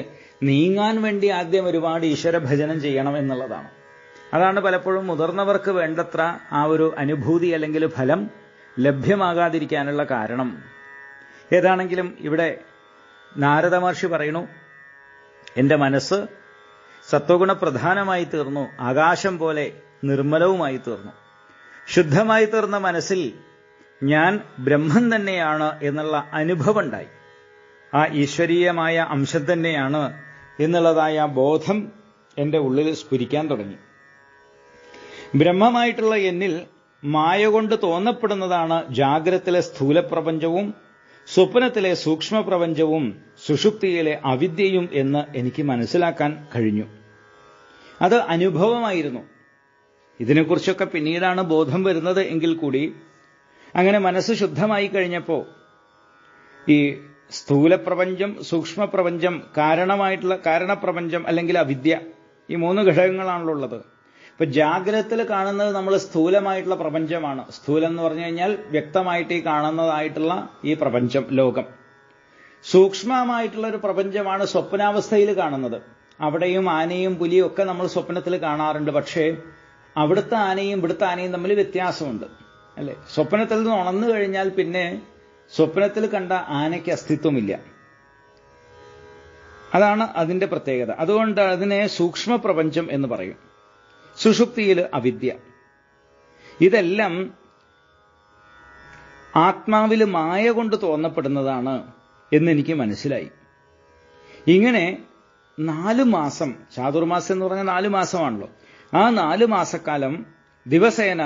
നീങ്ങാൻ വേണ്ടി ആദ്യം ഒരുപാട് ഈശ്വര ഭജനം ചെയ്യണം എന്നുള്ളതാണ്. അതാണ് പലപ്പോഴും മുതിർന്നവർക്ക് വേണ്ടത്ര ആ ഒരു അനുഭൂതി അല്ലെങ്കിൽ ഫലം ലഭ്യമാകാതിരിക്കാനുള്ള കാരണം. ഏതാണെങ്കിലും ഇവിടെ നാരദ മഹർഷി പറയുന്നു, എന്റെ മനസ്സ് സത്വഗുണപ്രധാനമായി തീർന്നു, ആകാശം പോലെ നിർമ്മലവുമായി തീർന്നു. ശുദ്ധമായി തീർന്ന മനസ്സിൽ ഞാൻ ബ്രഹ്മം തന്നെയാണ് എന്നുള്ള അനുഭവം ഉണ്ടായി. ആ ഈശ്വരീയമായ അംശം തന്നെയാണ് എന്നുള്ളതായ ബോധം എന്റെ ഉള്ളിൽ സ്ഫുരിക്കാൻ തുടങ്ങി. ബ്രഹ്മമായിട്ടുള്ള എന്നിൽ മായ കൊണ്ട് തോന്നപ്പെടുന്നതാണ് ജാഗ്രത്തിലെ സ്ഥൂലപ്രപഞ്ചവും സ്വപ്നത്തിലെ സൂക്ഷ്മപ്രപഞ്ചവും സുഷുപ്തിയിലെ അവിദ്യയും എന്ന് എനിക്ക് മനസ്സിലാക്കാൻ കഴിഞ്ഞു. അത് അനുഭവമായിരുന്നു. ഇതിനെക്കുറിച്ചൊക്കെ പിന്നീടാണ് ബോധം വരുന്നത് എങ്കിൽ കൂടി അങ്ങനെ മനസ്സ് ശുദ്ധമായി കഴിഞ്ഞപ്പോൾ ഈ സ്ഥൂലപ്രപഞ്ചം, സൂക്ഷ്മപ്രപഞ്ചം, കാരണപ്രപഞ്ചം അല്ലെങ്കിൽ അവിദ്യ, ഈ 3 ഘടകങ്ങളാണല്ലോ ഉള്ളത്. ഇപ്പൊ ജാഗ്രതത്തിൽ കാണുന്നത് നമ്മൾ സ്ഥൂലമായിട്ടുള്ള പ്രപഞ്ചമാണ്. സ്ഥൂലം എന്ന് പറഞ്ഞു കഴിഞ്ഞാൽ വ്യക്തമായിട്ട് ഈ കാണുന്നതായിട്ടുള്ള ഈ പ്രപഞ്ചം, ലോകം. സൂക്ഷ്മമായിട്ടുള്ള ഒരു പ്രപഞ്ചമാണ് സ്വപ്നാവസ്ഥയിൽ കാണുന്നത്. അവിടെയും ആനയും പുലിയും ഒക്കെ നമ്മൾ സ്വപ്നത്തിൽ കാണാറുണ്ട്. പക്ഷേ അവിടുത്തെ ആനയും ഇവിടുത്തെ ആനയും തമ്മിൽ വ്യത്യാസമുണ്ട്, അല്ലെ? സ്വപ്നത്തിൽ നിന്ന് ഉണർന്നു കഴിഞ്ഞാൽ പിന്നെ സ്വപ്നത്തിൽ കണ്ട ആനയ്ക്ക് അസ്തിത്വമില്ല. അതാണ് അതിന്റെ പ്രത്യേകത. അതുകൊണ്ട് അതിനെ സൂക്ഷ്മപ്രപഞ്ചം എന്ന് പറയും. സുഷുപ്തിയിൽ അവിദ്യ. ഇതെല്ലാം ആത്മാവിൽ മായ കൊണ്ട് തോന്നപ്പെടുന്നതാണ് എന്നെനിക്ക് മനസ്സിലായി. ഇങ്ങനെ 4 മാസം, ചാതുർമാസം എന്ന് പറഞ്ഞാൽ 4 മാസമാണല്ലോ, ആ 4 മാസക്കാലം ദിവസേന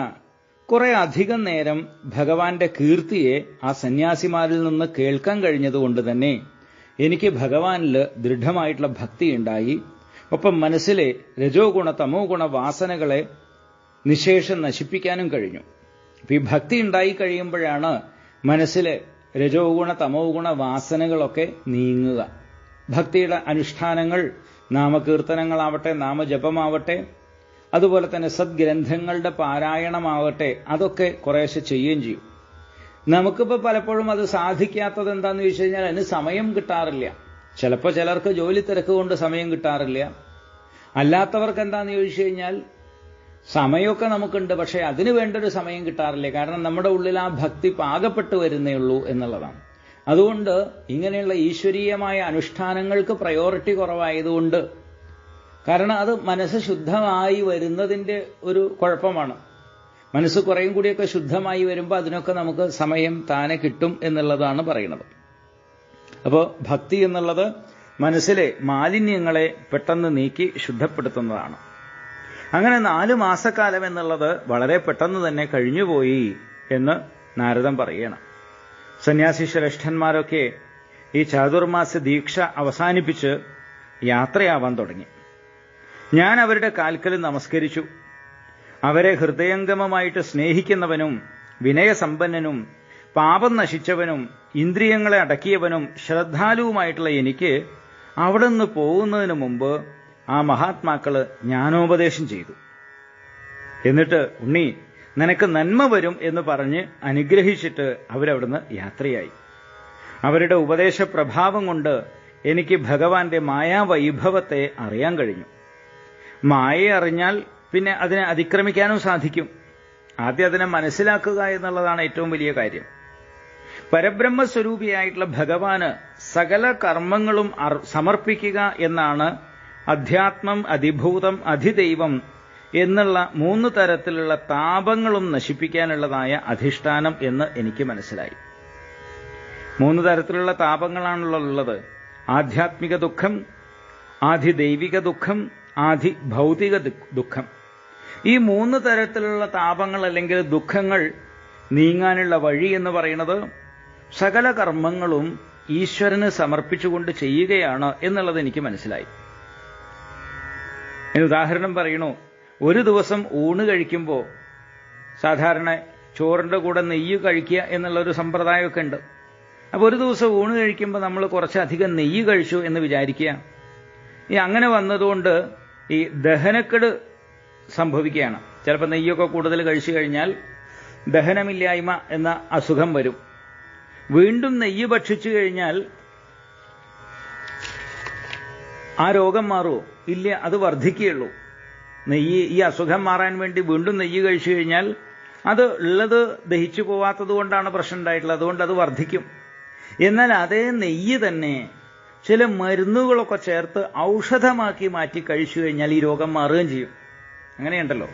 കുറെ അധികം നേരം ഭഗവാന്റെ കീർത്തിയെ ആ സന്യാസിമാരിൽ നിന്ന് കേൾക്കാൻ കഴിഞ്ഞതുകൊണ്ട് തന്നെ എനിക്ക് ഭഗവാനിൽ ദൃഢമായിട്ടുള്ള ഭക്തിയുണ്ടായി. ഒപ്പം മനസ്സിലെ രജോ ഗുണ തമോ ഗുണ വാസനകളെ നിശേഷം നശിപ്പിക്കാനും കഴിഞ്ഞു. അപ്പൊ ഈ ഭക്തി ഉണ്ടായി കഴിയുമ്പോഴാണ് മനസ്സിലെ രജോ ഗുണ തമോ ഗുണ വാസനകളൊക്കെ നീങ്ങുക. ഭക്തിയുടെ അനുഷ്ഠാനങ്ങൾ, നാമകീർത്തനങ്ങളാവട്ടെ, നാമജപമാവട്ടെ, അതുപോലെ തന്നെ സദ്ഗ്രന്ഥങ്ങളുടെ പാരായണമാവട്ടെ, അതൊക്കെ കുറേശ്ശെ ചെയ്യുകയും ചെയ്യും. നമുക്കിപ്പോൾ പലപ്പോഴും അത് സാധിക്കാത്തത് എന്താന്ന് ചോദിച്ചു കഴിഞ്ഞാൽ അതിന് സമയം കിട്ടാറില്ല. ചിലപ്പോൾ ചിലർക്ക് ജോലി തിരക്ക് കൊണ്ട് സമയം കിട്ടാറില്ല. അല്ലാത്തവർക്ക് എന്താന്ന് ചോദിച്ചു കഴിഞ്ഞാൽ സമയമൊക്കെ നമുക്കുണ്ട്, പക്ഷേ അതിനു വേണ്ടൊരു സമയം കിട്ടാറില്ല. കാരണം നമ്മുടെ ഉള്ളിൽ ആ ഭക്തി പാകപ്പെട്ടു വരുന്നേ ഉള്ളൂ എന്നുള്ളതാണ്. അതുകൊണ്ട് ഇങ്ങനെയുള്ള ഈശ്വരീയമായ അനുഷ്ഠാനങ്ങൾക്ക് പ്രയോറിറ്റി കുറവായതുകൊണ്ട്, കാരണം അത് മനസ്സ് ശുദ്ധമായി വരുന്നതിന്റെ ഒരു കുഴപ്പമാണ്. മനസ്സ് കുറേയും കൂടിയൊക്കെ ശുദ്ധമായി വരുമ്പോൾ അതിനൊക്കെ നമുക്ക് സമയം താനെ കിട്ടും എന്നുള്ളതാണ് പറയുന്നത്. അപ്പോൾ ഭക്തി എന്നുള്ളത് മനസ്സിലെ മാലിന്യങ്ങളെ പെട്ടെന്ന് നീക്കി ശുദ്ധപ്പെടുത്തുന്നതാണ്. അങ്ങനെ 4 മാസക്കാലം എന്നുള്ളത് വളരെ പെട്ടെന്ന് തന്നെ കഴിഞ്ഞുപോയി എന്ന് നാരദൻ പറയണം. സന്യാസി ശ്രേഷ്ഠന്മാരൊക്കെ ഈ ചാതുർമാസ ദീക്ഷ അവസാനിപ്പിച്ച് യാത്രയാവാൻ തുടങ്ങി. ഞാൻ അവരുടെ കാൽക്കൽ നമസ്കരിച്ചു. അവരെ ഹൃദയംഗമമായിട്ട് സ്നേഹിക്കുന്നവനും വിനയസമ്പന്നനും പാപം നശിച്ചവനും ഇന്ദ്രിയങ്ങളെ അടക്കിയവനും ശ്രദ്ധാലുവുമായിട്ടുള്ള എനിക്ക് അവിടെ നിന്ന് പോകുന്നതിന് മുമ്പ് ആ മഹാത്മാക്കള് ജ്ഞാനോപദേശം ചെയ്തു. എന്നിട്ട് ഉണ്ണി നിനക്ക് നന്മ വരും എന്ന് പറഞ്ഞ് അനുഗ്രഹിച്ചിട്ട് അവരവിടുന്ന് യാത്രയായി. അവരുടെ ഉപദേശ പ്രഭാവം കൊണ്ട് എനിക്ക് ഭഗവാന്റെ മായാവൈഭവത്തെ അറിയാൻ കഴിഞ്ഞു. മായയെ അറിഞ്ഞാൽ പിന്നെ അതിനെ അതിക്രമിക്കാനും സാധിക്കും. ആദ്യം അതിനെ മനസ്സിലാക്കുക എന്നുള്ളതാണ് ഏറ്റവും വലിയ കാര്യം. പരബ്രഹ്മസ്വരൂപിയായിട്ടുള്ള ഭഗവാന് സകല കർമ്മങ്ങളും സമർപ്പിക്കുക എന്നാണ് അധ്യാത്മം, അധിഭൂതം, അധിദൈവം എന്നുള്ള 3 തരത്തിലുള്ള താപങ്ങളും നശിപ്പിക്കാനുള്ളതായ അധിഷ്ഠാനം എന്ന് എനിക്ക് മനസ്സിലായി. 3 തരത്തിലുള്ള താപങ്ങളാണുള്ളത്. ആധ്യാത്മിക ദുഃഖം, ആധിദൈവിക ദുഃഖം, ആധിഭൗതിക ദുഃഖം. ഈ 3 തരത്തിലുള്ള താപങ്ങൾ അല്ലെങ്കിൽ ദുഃഖങ്ങൾ നീങ്ങാനുള്ള വഴി എന്ന് പറയുന്നത് സകല കർമ്മങ്ങളും ഈശ്വരന് സമർപ്പിച്ചുകൊണ്ട് ചെയ്യുകയാണ് എന്നുള്ളത് എനിക്ക് മനസ്സിലായി. ഉദാഹരണം പറയണു, ഒരു ദിവസം ഊണ് കഴിക്കുമ്പോൾ സാധാരണ ചോറിന്റെ കൂടെ നെയ്യ് കഴിക്കുക എന്നുള്ളൊരു സമ്പ്രദായമൊക്കെ ഉണ്ട്. അപ്പോൾ ഒരു ദിവസം ഊണ് കഴിക്കുമ്പോൾ നമ്മൾ കുറച്ചധികം നെയ്യ് കഴിച്ചു എന്ന് വിചാരിക്കുക. ഈ അങ്ങനെ വന്നതുകൊണ്ട് ഈ ദഹനക്കേട് സംഭവിക്കുകയാണ്. ചിലപ്പോൾ നെയ്യൊക്കെ കൂടുതൽ കഴിച്ചു കഴിഞ്ഞാൽ ദഹനമില്ലായ്മ എന്ന അസുഖം വരും. വീണ്ടും നെയ്യ് ഭക്ഷിച്ചു കഴിഞ്ഞാൽ ആ രോഗം മാറുമോ? ഇല്ല, അത് വർദ്ധിക്കുകയുള്ളൂ. നെയ്യ് ഈ അസുഖം മാറാൻ വേണ്ടി വീണ്ടും നെയ്യ് കഴിച്ചു കഴിഞ്ഞാൽ അത് ഉള്ളത് ദഹിച്ചു പോവാത്തത് കൊണ്ടാണ് പ്രശ്നം ഉണ്ടായിട്ടുള്ളത്. അതുകൊണ്ട് അത് വർദ്ധിക്കും. എന്നാൽ അതേ നെയ്യ് തന്നെ ചില മരുന്നുകളൊക്കെ ചേർത്ത് ഔഷധമാക്കി മാറ്റി കഴിച്ചു കഴിഞ്ഞാൽ ഈ രോഗം മാറുകയും ചെയ്യും. അങ്ങനെയുണ്ടല്ലോ,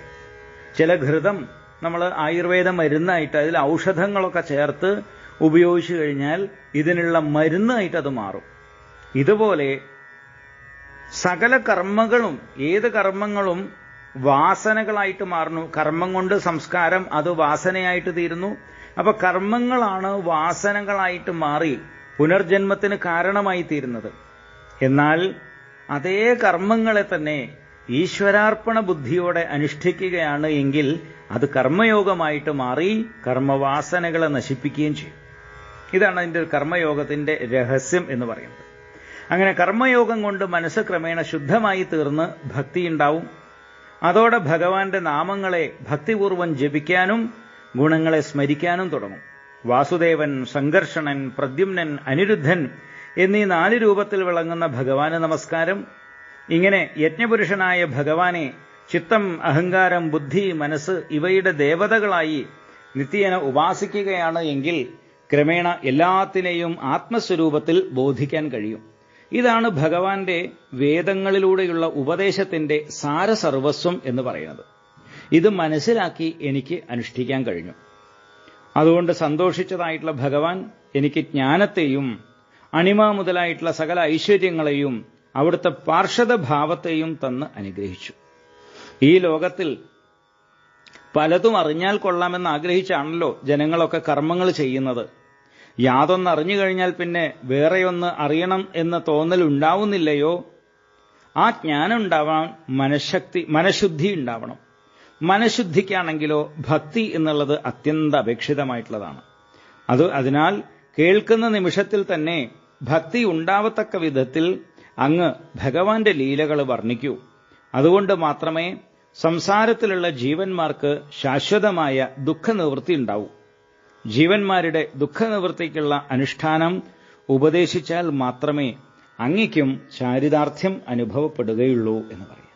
ചില ഘൃതം നമ്മൾ ആയുർവേദ മരുന്നായിട്ട് അതിൽ ഔഷധങ്ങളൊക്കെ ചേർത്ത് ഉപയോഗിച്ചു കഴിഞ്ഞാൽ ഇതിനുള്ള മരുന്നായിട്ട് അത് മാറും. ഇതുപോലെ സകല കർമ്മങ്ങളും, ഏത് കർമ്മങ്ങളും വാസനകളായിട്ട് മാറുന്നു. കർമ്മം കൊണ്ട് സംസ്കാരം, അത് വാസനയായിട്ട് തീരുന്നു. അപ്പൊ കർമ്മങ്ങളാണ് വാസനകളായിട്ട് മാറി പുനർജന്മത്തിന് കാരണമായി തീരുന്നത്. എന്നാൽ അതേ കർമ്മങ്ങളെ തന്നെ ഈശ്വരാർപ്പണ ബുദ്ധിയോടെ അനുഷ്ഠിക്കുകയാണ് എങ്കിൽ അത് കർമ്മയോഗമായിട്ട് മാറി കർമ്മവാസനകളെ നശിപ്പിക്കുകയും ചെയ്യും. ഇതാണ് അതിന്റെ കർമ്മയോഗത്തിന്റെ രഹസ്യം എന്ന് പറയുന്നത്. അങ്ങനെ കർമ്മയോഗം കൊണ്ട് മനസ്സ് ക്രമേണ ശുദ്ധമായി തീർന്ന് ഭക്തിയുണ്ടാവും. അതോടെ ഭഗവാന്റെ നാമങ്ങളെ ഭക്തിപൂർവം ജപിക്കാനും ഗുണങ്ങളെ സ്മരിക്കാനും തുടങ്ങും. വാസുദേവൻ, സംഘർഷണൻ, പ്രദ്യുമ്നൻ, അനിരുദ്ധൻ എന്നീ 4 രൂപത്തിൽ വിളങ്ങുന്ന ഭഗവാന് നമസ്കാരം. ഇങ്ങനെ യജ്ഞപുരുഷനായ ഭഗവാനെ ചിത്തം, അഹങ്കാരം, ബുദ്ധി, മനസ്സ് ഇവയുടെ ദേവതകളായി നിത്യേന ഉപാസിക്കുകയാണ് എങ്കിൽ ക്രമേണ എല്ലാത്തിനെയും ആത്മസ്വരൂപത്തിൽ ബോധിക്കാൻ കഴിയും. ഇതാണ് ഭഗവാന്റെ വേദങ്ങളിലൂടെയുള്ള ഉപദേശത്തിന്റെ സാരസർവസ്വം എന്ന് പറയുന്നത്. ഇത് മനസ്സിലാക്കി എനിക്ക് അനുഷ്ഠിക്കാൻ കഴിഞ്ഞു. അതുകൊണ്ട് സന്തോഷിച്ചതായിട്ടുള്ള ഭഗവാൻ എനിക്ക് ജ്ഞാനത്തെയും അണിമ മുതലായിട്ടുള്ള സകല ഐശ്വര്യങ്ങളെയും അവിടുത്തെ പാർഷദഭാവത്തെയും തന്ന് അനുഗ്രഹിച്ചു. ഈ ലോകത്തിൽ പലതും അറിഞ്ഞാൽ കൊള്ളാമെന്ന് ആഗ്രഹിച്ചാണല്ലോ ജനങ്ങളൊക്കെ കർമ്മങ്ങൾ ചെയ്യുന്നത്. യാതൊന്ന് അറിഞ്ഞു കഴിഞ്ഞാൽ പിന്നെ വേറെയൊന്ന് അറിയണം എന്ന തോന്നൽ ഉണ്ടാവുന്നില്ലയോ? ആ ജ്ഞാനം ഉണ്ടാവാൻ മനഃശുദ്ധി ഉണ്ടാവണം. മനഃശുദ്ധിക്കാണെങ്കിലോ ഭക്തി എന്നുള്ളത് അത്യന്താപേക്ഷിതമായിട്ടുള്ളതാണ്. അതിനാൽ കേൾക്കുന്ന നിമിഷത്തിൽ തന്നെ ഭക്തി ഉണ്ടാവത്തക്ക വിധത്തിൽ അങ്ങ് ഭഗവാന്റെ ലീലകൾ വർണ്ണിക്കൂ. അതുകൊണ്ട് മാത്രമേ സംസാരത്തിലുള്ള ജീവന്മാർക്ക് ശാശ്വതമായ ദുഃഖനിവൃത്തി ഉണ്ടാവൂ. ജീവന്മാരുടെ ദുഃഖനിവൃത്തിക്കുള്ള അനുഷ്ഠാനം ഉപദേശിച്ചാൽ മാത്രമേ അങ്ങയ്ക്കും ചാരിതാർത്ഥ്യം അനുഭവപ്പെടുകയുള്ളൂ എന്ന് പറയും.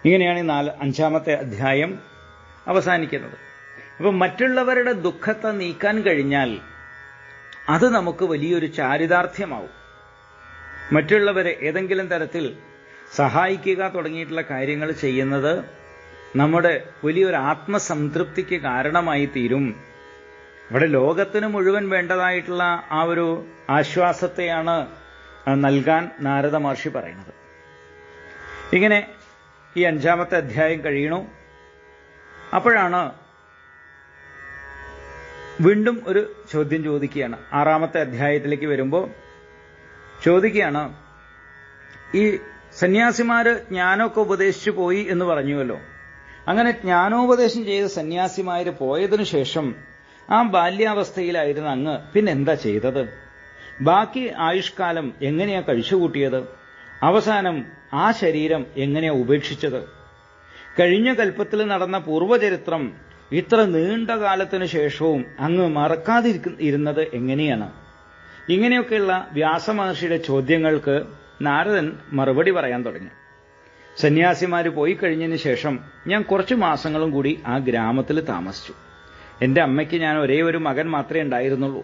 ഇങ്ങനെയാണ് 5-ാമത്തെ അധ്യായം അവസാനിക്കുന്നത്. അപ്പം മറ്റുള്ളവരുടെ ദുഃഖത്തെ നീക്കാൻ കഴിഞ്ഞാൽ അത് നമുക്ക് വലിയൊരു ചാരിതാർത്ഥ്യമാവും. മറ്റുള്ളവരെ ഏതെങ്കിലും തരത്തിൽ സഹായിക്കുക തുടങ്ങിയിട്ടുള്ള കാര്യങ്ങൾ ചെയ്യുന്നത് നമ്മുടെ വലിയൊരു ആത്മസംതൃപ്തിക്ക് കാരണമായി തീരും. അവിടെ ലോകത്തിന് മുഴുവൻ വേണ്ടതായിട്ടുള്ള ആ ഒരു ആശ്വാസത്തെയാണ് നൽകാൻ നാരദ മഹർഷി പറയുന്നത്. ഇങ്ങനെ ഈ 5-ാമത്തെ അധ്യായം കഴിയണു. അപ്പോഴാണ് വീണ്ടും ഒരു ചോദ്യം ചോദിക്കുകയാണ്. 6-ാമത്തെ അധ്യായത്തിലേക്ക് വരുമ്പോൾ ചോദിക്കുകയാണ്, ഈ സന്യാസിമാര് ജ്ഞാനമൊക്കെ ഉപദേശിച്ചു പോയി എന്ന് പറഞ്ഞുവല്ലോ. അങ്ങനെ ജ്ഞാനോപദേശം ചെയ്ത സന്യാസിമാര് പോയതിനു ശേഷം ആ ബാല്യാവസ്ഥയിലായിരുന്ന അങ്ങ് പിന്നെന്താ ചെയ്തത്? ബാക്കി ആയുഷ്കാലം എങ്ങനെയാ കഴിച്ചുകൂട്ടിയത്? അവസാനം ആ ശരീരം എങ്ങനെയാ ഉപേക്ഷിച്ചത്? കഴിഞ്ഞ കൽപ്പത്തിൽ നടന്ന പൂർവചരിത്രം ഇത്ര നീണ്ട കാലത്തിനു ശേഷവും അങ്ങ് മറക്കാതിരുന്നത് എങ്ങനെയാണ്? ഇങ്ങനെയൊക്കെയുള്ള വ്യാസമഹർഷിയുടെ ചോദ്യങ്ങൾക്ക് നാരദൻ മറുപടി പറയാൻ തുടങ്ങി. സന്യാസിമാര് പോയി കഴിഞ്ഞതിന് ശേഷം ഞാൻ കുറച്ചു മാസങ്ങളും കൂടി ആ ഗ്രാമത്തിൽ താമസിച്ചു. എന്റെ അമ്മയ്ക്ക് ഞാൻ ഒരേ ഒരു മകൻ മാത്രമേ ഉണ്ടായിരുന്നുള്ളൂ.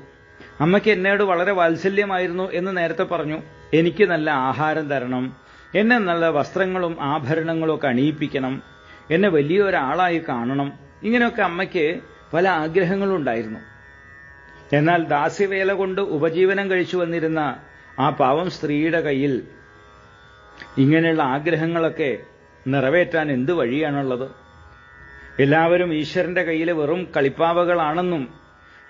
അമ്മയ്ക്ക് എന്നോട് വളരെ വാത്സല്യമായിരുന്നു എന്ന് നേരത്തെ പറഞ്ഞു. എനിക്ക് നല്ല ആഹാരം തരണം, എന്നെ നല്ല വസ്ത്രങ്ങളും ആഭരണങ്ങളും ഒക്കെ അണിയിപ്പിക്കണം, എന്നെ വലിയൊരാളായി കാണണം, ഇങ്ങനെയൊക്കെ അമ്മയ്ക്ക് പല ആഗ്രഹങ്ങളും ഉണ്ടായിരുന്നു. എന്നാൽ ദാസ്യവേല കൊണ്ട് ഉപജീവനം കഴിച്ചു വന്നിരുന്ന ആ പാവം സ്ത്രീയുടെ കയ്യിൽ ഇങ്ങനെയുള്ള ആഗ്രഹങ്ങളൊക്കെ നിറവേറ്റാൻ എന്ത് വഴിയാണുള്ളത്? എല്ലാവരും ഈശ്വരന്റെ കയ്യിൽ വെറും കളിപ്പാവകളാണെന്നും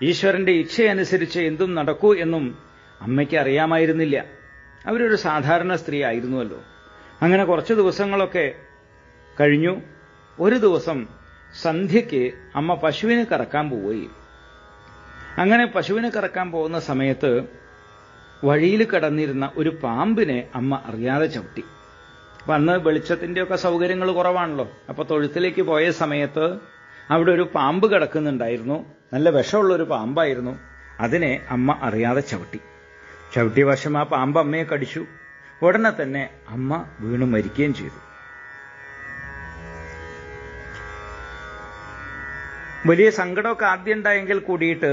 ഈശ്വരന്റെ ഇച്ഛയനുസരിച്ച് എന്തും നടക്കൂ എന്നും അമ്മയ്ക്ക് അറിയാമായിരുന്നില്ല. അവരൊരു സാധാരണ സ്ത്രീ ആയിരുന്നുവല്ലോ. അങ്ങനെ കുറച്ച് ദിവസങ്ങളൊക്കെ കഴിഞ്ഞു. ഒരു ദിവസം സന്ധ്യയ്ക്ക് അമ്മ പശുവിനെ കറക്കാൻ പോയി. അങ്ങനെ പശുവിനെ കറക്കാൻ പോകുന്ന സമയത്ത് വഴിയിൽ കിടന്നിരുന്ന ഒരു പാമ്പിനെ അമ്മ അറിയാതെ ചവിട്ടി. അപ്പൊ അന്ന് വെളിച്ചത്തിന്റെയൊക്കെ സൗകര്യങ്ങൾ കുറവാണല്ലോ. അപ്പൊ തൊഴുത്തിലേക്ക് പോയ സമയത്ത് അവിടെ ഒരു പാമ്പ് കിടക്കുന്നുണ്ടായിരുന്നു. നല്ല വിഷമുള്ളൊരു പാമ്പായിരുന്നു. അതിനെ അമ്മ അറിയാതെ ചവിട്ടിയ വശം ആ പാമ്പ് അമ്മയെ കടിച്ചു. ഉടനെ തന്നെ അമ്മ വീണു മരിക്കുകയും ചെയ്തു. വലിയ സങ്കടമൊക്കെ ആദ്യം ഉണ്ടായെങ്കിൽ കൂടിയിട്ട്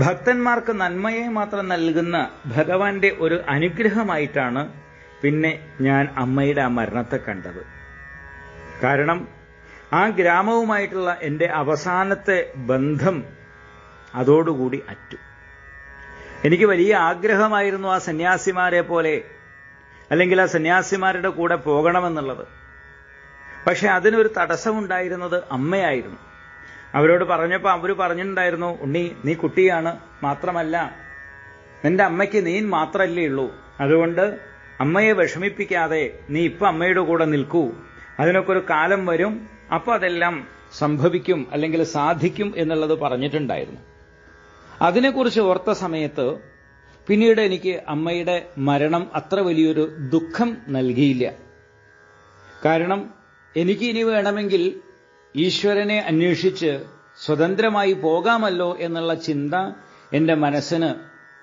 ഭക്തന്മാർക്ക് നന്മയെ മാത്രം നൽകുന്ന ഭഗവാന്റെ ഒരു അനുഗ്രഹമായിട്ടാണ് പിന്നെ ഞാൻ അമ്മയുടെ ആ മരണത്തെ കണ്ടത്. കാരണം ആ ഗ്രാമവുമായിട്ടുള്ള എന്റെ അവസാനത്തെ ബന്ധം അതോടുകൂടി അറ്റു. എനിക്ക് വലിയ ആഗ്രഹമായിരുന്നു ആ സന്യാസിമാരെ പോലെ, അല്ലെങ്കിൽ ആ സന്യാസിമാരുടെ കൂടെ പോകണമെന്നുള്ളത്. പക്ഷെ അതിനൊരു തടസ്സമുണ്ടായിരുന്നത് അമ്മയായിരുന്നു. അവരോട് പറഞ്ഞപ്പോൾ അവർ പറഞ്ഞിട്ടുണ്ടായിരുന്നു, ഉണ്ണി നീ കുട്ടിയാണ്, മാത്രമല്ല നിന്റെ അമ്മയ്ക്ക് നീ മാത്രമല്ലേ ഉള്ളൂ, അതുകൊണ്ട് അമ്മയെ വിഷമിപ്പിക്കാതെ നീ ഇപ്പൊ അമ്മയുടെ കൂടെ നിൽക്കൂ, അതിനൊക്കെ ഒരു കാലം വരും, അപ്പൊ അതെല്ലാം സംഭവിക്കും അല്ലെങ്കിൽ സാധിക്കും എന്നുള്ളത് പറഞ്ഞിട്ടുണ്ടായിരുന്നു. അതിനെക്കുറിച്ച് ഓർത്ത സമയത്ത് പിന്നീട് എനിക്ക് അമ്മയുടെ മരണം അത്ര വലിയൊരു ദുഃഖം നൽകിയില്ല. കാരണം എനിക്ക് ഇനി വേണമെങ്കിൽ ഈശ്വരനെ അന്വേഷിച്ച് സ്വതന്ത്രമായി പോകാമല്ലോ എന്നുള്ള ചിന്ത എന്റെ മനസ്സിന്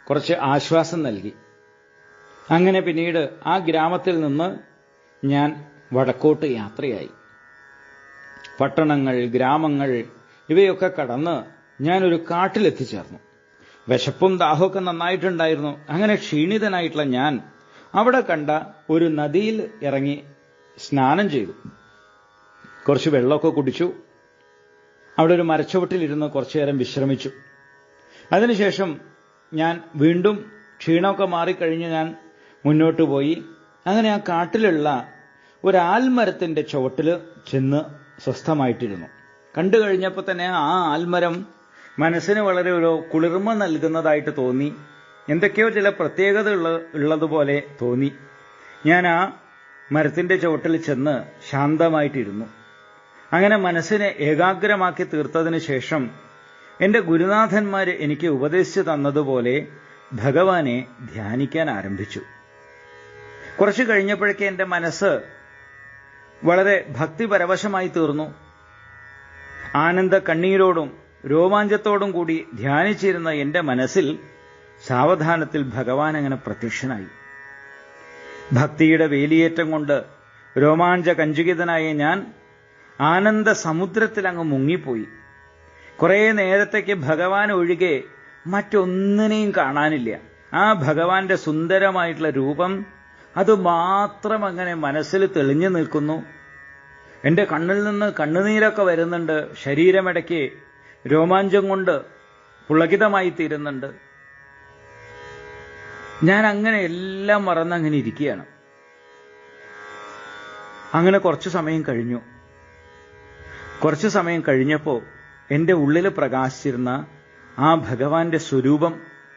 കുറച്ച് ആശ്വാസം നൽകി. അങ്ങനെ പിന്നീട് ആ ഗ്രാമത്തിൽ നിന്ന് ഞാൻ വടക്കോട്ട് യാത്രയായി. പട്ടണങ്ങൾ, ഗ്രാമങ്ങൾ ഇവയൊക്കെ കടന്ന് ഞാനൊരു കാട്ടിലെത്തിച്ചേർന്നു. വിശപ്പും ദാഹമൊക്കെ നന്നായിട്ടുണ്ടായിരുന്നു. അങ്ങനെ ക്ഷീണിതനായിട്ടുള്ള ഞാൻ അവിടെ കണ്ട ഒരു നദിയിൽ ഇറങ്ങി സ്നാനം ചെയ്തു. കുറച്ച് വെള്ളമൊക്കെ കുടിച്ചു. അവിടെ ഒരു മരച്ചുവട്ടിലിരുന്ന് കുറച്ചു നേരം വിശ്രമിച്ചു. അതിനുശേഷം ഞാൻ വീണ്ടും ക്ഷീണമൊക്കെ മാറിക്കഴിഞ്ഞ് ഞാൻ മുന്നോട്ട് പോയി. അങ്ങനെ ആ കാട്ടിലുള്ള ഒരു ആൽമരത്തിന്റെ ചുവട്ടിൽ ചെന്ന് സ്വസ്ഥമായിട്ടിരുന്നു. കണ്ടു കഴിഞ്ഞപ്പോൾ തന്നെ ആ ആൽമരം മനസ്സിന് വളരെ ഒരു കുളിർമ നൽകുന്നതായിട്ട് തോന്നി. എന്തൊക്കെയോ ചില പ്രത്യേകത ഉള്ളതുപോലെ തോന്നി. ഞാൻ ആ മരത്തിന്റെ ചുവട്ടിൽ ചെന്ന് ശാന്തമായിട്ടിരുന്നു. അങ്ങനെ മനസ്സിനെ ഏകാഗ്രമാക്കി തീർത്തതിന് ശേഷം എന്റെ ഗുരുനാഥന്മാര് എനിക്ക് ഉപദേശിച്ചു തന്നതുപോലെ ഭഗവാനെ ധ്യാനിക്കാൻ ആരംഭിച്ചു. കുറച്ചു കഴിഞ്ഞപ്പോഴേക്ക് എന്റെ മനസ്സ് വളരെ ഭക്തിപരവശമായി തീർന്നു. ആനന്ദ കണ്ണീരോടും രോമാഞ്ചത്തോടും കൂടി ധ്യാനിച്ചിരുന്ന എന്റെ മനസ്സിൽ സാവധാനത്തിൽ ഭഗവാൻ അങ്ങനെ പ്രത്യക്ഷനായി. ഭക്തിയുടെ വേലിയേറ്റം കൊണ്ട് രോമാഞ്ച കഞ്ചുകിതനായ ഞാൻ ആനന്ദ സമുദ്രത്തിൽ അങ്ങ് മുങ്ങിപ്പോയി. കുറേ നേരത്തേക്ക് ഭഗവാൻ ഒഴികെ മറ്റൊന്നിനെയും കാണാനില്ല. ആ ഭഗവാന്റെ സുന്ദരമായിട്ടുള്ള രൂപം അതുമാത്രം അങ്ങനെ മനസ്സിൽ തെളിഞ്ഞു നിൽക്കുന്നു. എന്റെ കണ്ണിൽ നിന്ന് കണ്ണുനീരൊക്കെ വരുന്നുണ്ട്. ശരീരമിടയ്ക്ക് രോമാഞ്ചം കൊണ്ട് പുളകിതമായി തീരുന്നുണ്ട്. ഞാൻ അങ്ങനെ എല്ലാം മറന്നങ്ങനെ ഇരിക്കുകയാണ്. അങ്ങനെ കുറച്ചു സമയം കഴിഞ്ഞു. കുറച്ചു സമയം കഴിഞ്ഞപ്പോൾ എന്റെ ഉള്ളിൽ പ്രകാശിച്ചിരുന്ന ആ ഭഗവാന്റെ സ്വരൂപം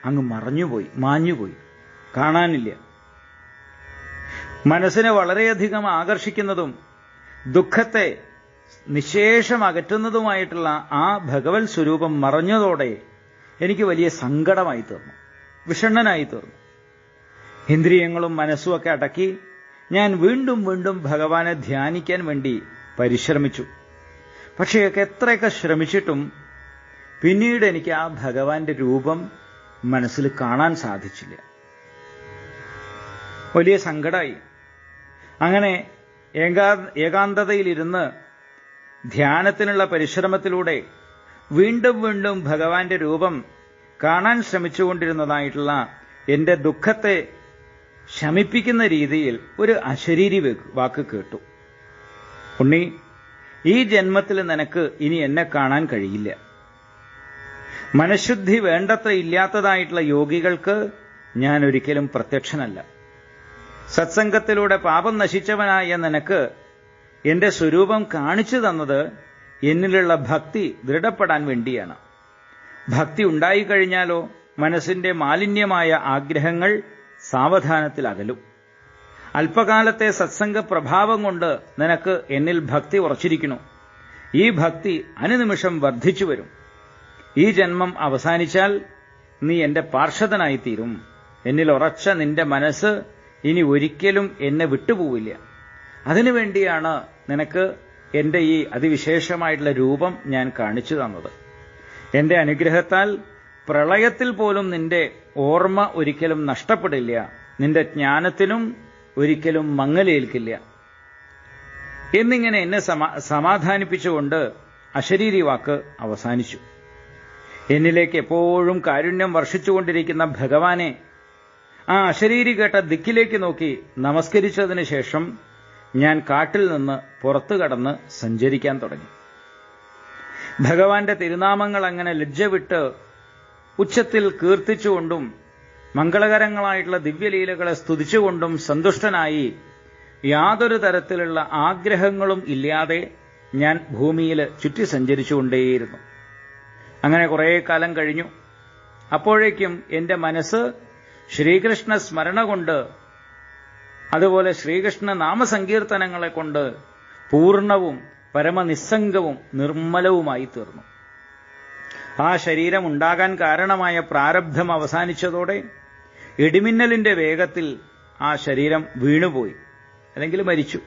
അങ്ങ് മറഞ്ഞുപോയി, മാഞ്ഞുപോയി, കാണാനില്ല. മനസ്സിനെ വളരെയധികം ആകർഷിക്കുന്നതും ദുഃഖത്തെ നിശേഷം അകറ്റുന്നതുമായിട്ടുള്ള ആ ഭഗവത് സ്വരൂപം മറഞ്ഞതോടെ എനിക്ക് വലിയ സങ്കടമായി തീർന്നു, വിഷണ്ണനായി തീർന്നു. ഇന്ദ്രിയങ്ങളും മനസ്സുമൊക്കെ അടക്കി ഞാൻ വീണ്ടും വീണ്ടും ഭഗവാനെ ധ്യാനിക്കാൻ വേണ്ടി പരിശ്രമിച്ചു. പക്ഷേ എത്രയൊക്കെ ശ്രമിച്ചിട്ടും പിന്നീട് എനിക്ക് ആ ഭഗവാന്റെ രൂപം മനസ്സിൽ കാണാൻ സാധിച്ചില്ല. വലിയ സങ്കടമായി. അങ്ങനെ ഏകാന്തതയിലിരുന്ന് ധ്യാനത്തിനുള്ള പരിശ്രമത്തിലൂടെ വീണ്ടും വീണ്ടും ഭഗവാന്റെ രൂപം കാണാൻ ശ്രമിച്ചുകൊണ്ടിരുന്നതായിട്ടുള്ള എന്റെ ദുഃഖത്തെ ശമിപ്പിക്കുന്ന രീതിയിൽ ഒരു അശരീരി വാക്ക് കേട്ടു. ഉണ്ണി, ഈ ജന്മത്തിൽ നിനക്ക് ഇനി എന്നെ കാണാൻ കഴിയില്ല. മനഃശുദ്ധി വേണ്ടത്ര ഇല്ലാത്തതായിട്ടുള്ള യോഗികൾക്ക് ഞാൻ ഒരിക്കലും പ്രത്യക്ഷനല്ല. സത്സംഗത്തിലൂടെ പാപം നശിച്ചവനായ നിനക്ക് എന്റെ സ്വരൂപം കാണിച്ചു തന്നത് എന്നിലുള്ള ഭക്തി ദൃഢപ്പെടാൻ വേണ്ടിയാണ്. ഭക്തി ഉണ്ടായിക്കഴിഞ്ഞാലോ മനസ്സിന്റെ മാലിന്യമായ ആഗ്രഹങ്ങൾ സാവധാനത്തിൽ അകലും. അല്പകാലത്തെ സത്സംഗ പ്രഭാവം കൊണ്ട് നിനക്ക് എന്നിൽ ഭക്തി ഉറച്ചിരിക്കുന്നു. ഈ ഭക്തി അനുനിമിഷം വർദ്ധിച്ചു വരും. ഈ ജന്മം അവസാനിച്ചാൽ നീ എന്റെ പാർഷദനായിത്തീരും. എന്നിൽ ഉറച്ച നിന്റെ മനസ്സ് ഇനി ഒരിക്കലും എന്നെ വിട്ടുപോവില്ല. അതിനുവേണ്ടിയാണ് നിനക്ക് എന്റെ ഈ അതിവിശേഷമായിട്ടുള്ള രൂപം ഞാൻ കാണിച്ചു തന്നത്. എന്റെ അനുഗ്രഹത്താൽ പ്രളയത്തിൽ പോലും നിന്റെ ഓർമ്മ ഒരിക്കലും നഷ്ടപ്പെടില്ല. നിന്റെ ജ്ഞാനത്തിനും ഒരിക്കലും മങ്ങലേൽക്കില്ല എന്നിങ്ങനെ എന്നെ സമാധാനിപ്പിച്ചുകൊണ്ട് അശരീരി വാക്ക് അവസാനിച്ചു. എന്നിലേക്ക് എപ്പോഴും കാരുണ്യം വർഷിച്ചുകൊണ്ടിരിക്കുന്ന ഭഗവാനെ ആ അശരീരി കേട്ട ദിക്കിലേക്ക് നോക്കി നമസ്കരിച്ചതിന് ശേഷം ഞാൻ കാട്ടിൽ നിന്ന് പുറത്തു കടന്ന് സഞ്ചരിക്കാൻ തുടങ്ങി. ഭഗവാന്റെ തിരുനാമങ്ങൾ അങ്ങനെ ലജ്ജ വിട്ട് ഉച്ചത്തിൽ കീർത്തിച്ചുകൊണ്ടും മംഗളകരങ്ങളായിട്ടുള്ള ദിവ്യലീലകളെ സ്തുതിച്ചുകൊണ്ടും സന്തുഷ്ടനായി യാതൊരു തരത്തിലുള്ള ആഗ്രഹങ്ങളും ഇല്ലാതെ ഞാൻ ഭൂമിയിൽ ചുറ്റി സഞ്ചരിച്ചുകൊണ്ടേയിരുന്നു. അങ്ങനെ കുറേ കാലം കഴിഞ്ഞു. അപ്പോഴേക്കും എന്റെ മനസ്സ് ശ്രീകൃഷ്ണ സ്മരണ കൊണ്ട്, അതുപോലെ ശ്രീകൃഷ്ണ നാമസങ്കീർത്തനങ്ങളെ കൊണ്ട് പൂർണ്ണവും പരമനിസ്സംഗവും നിർമ്മലവുമായി തീർന്നു. ആ ശരീരം ഉണ്ടാകാൻ കാരണമായ പ്രാരബ്ധം അവസാനിച്ചതോടെ ഇടിമിന്നലിന്റെ വേഗത്തിൽ ആ ശരീരം വീണുപോയി, അല്ലെങ്കിൽ മരിച്ചു.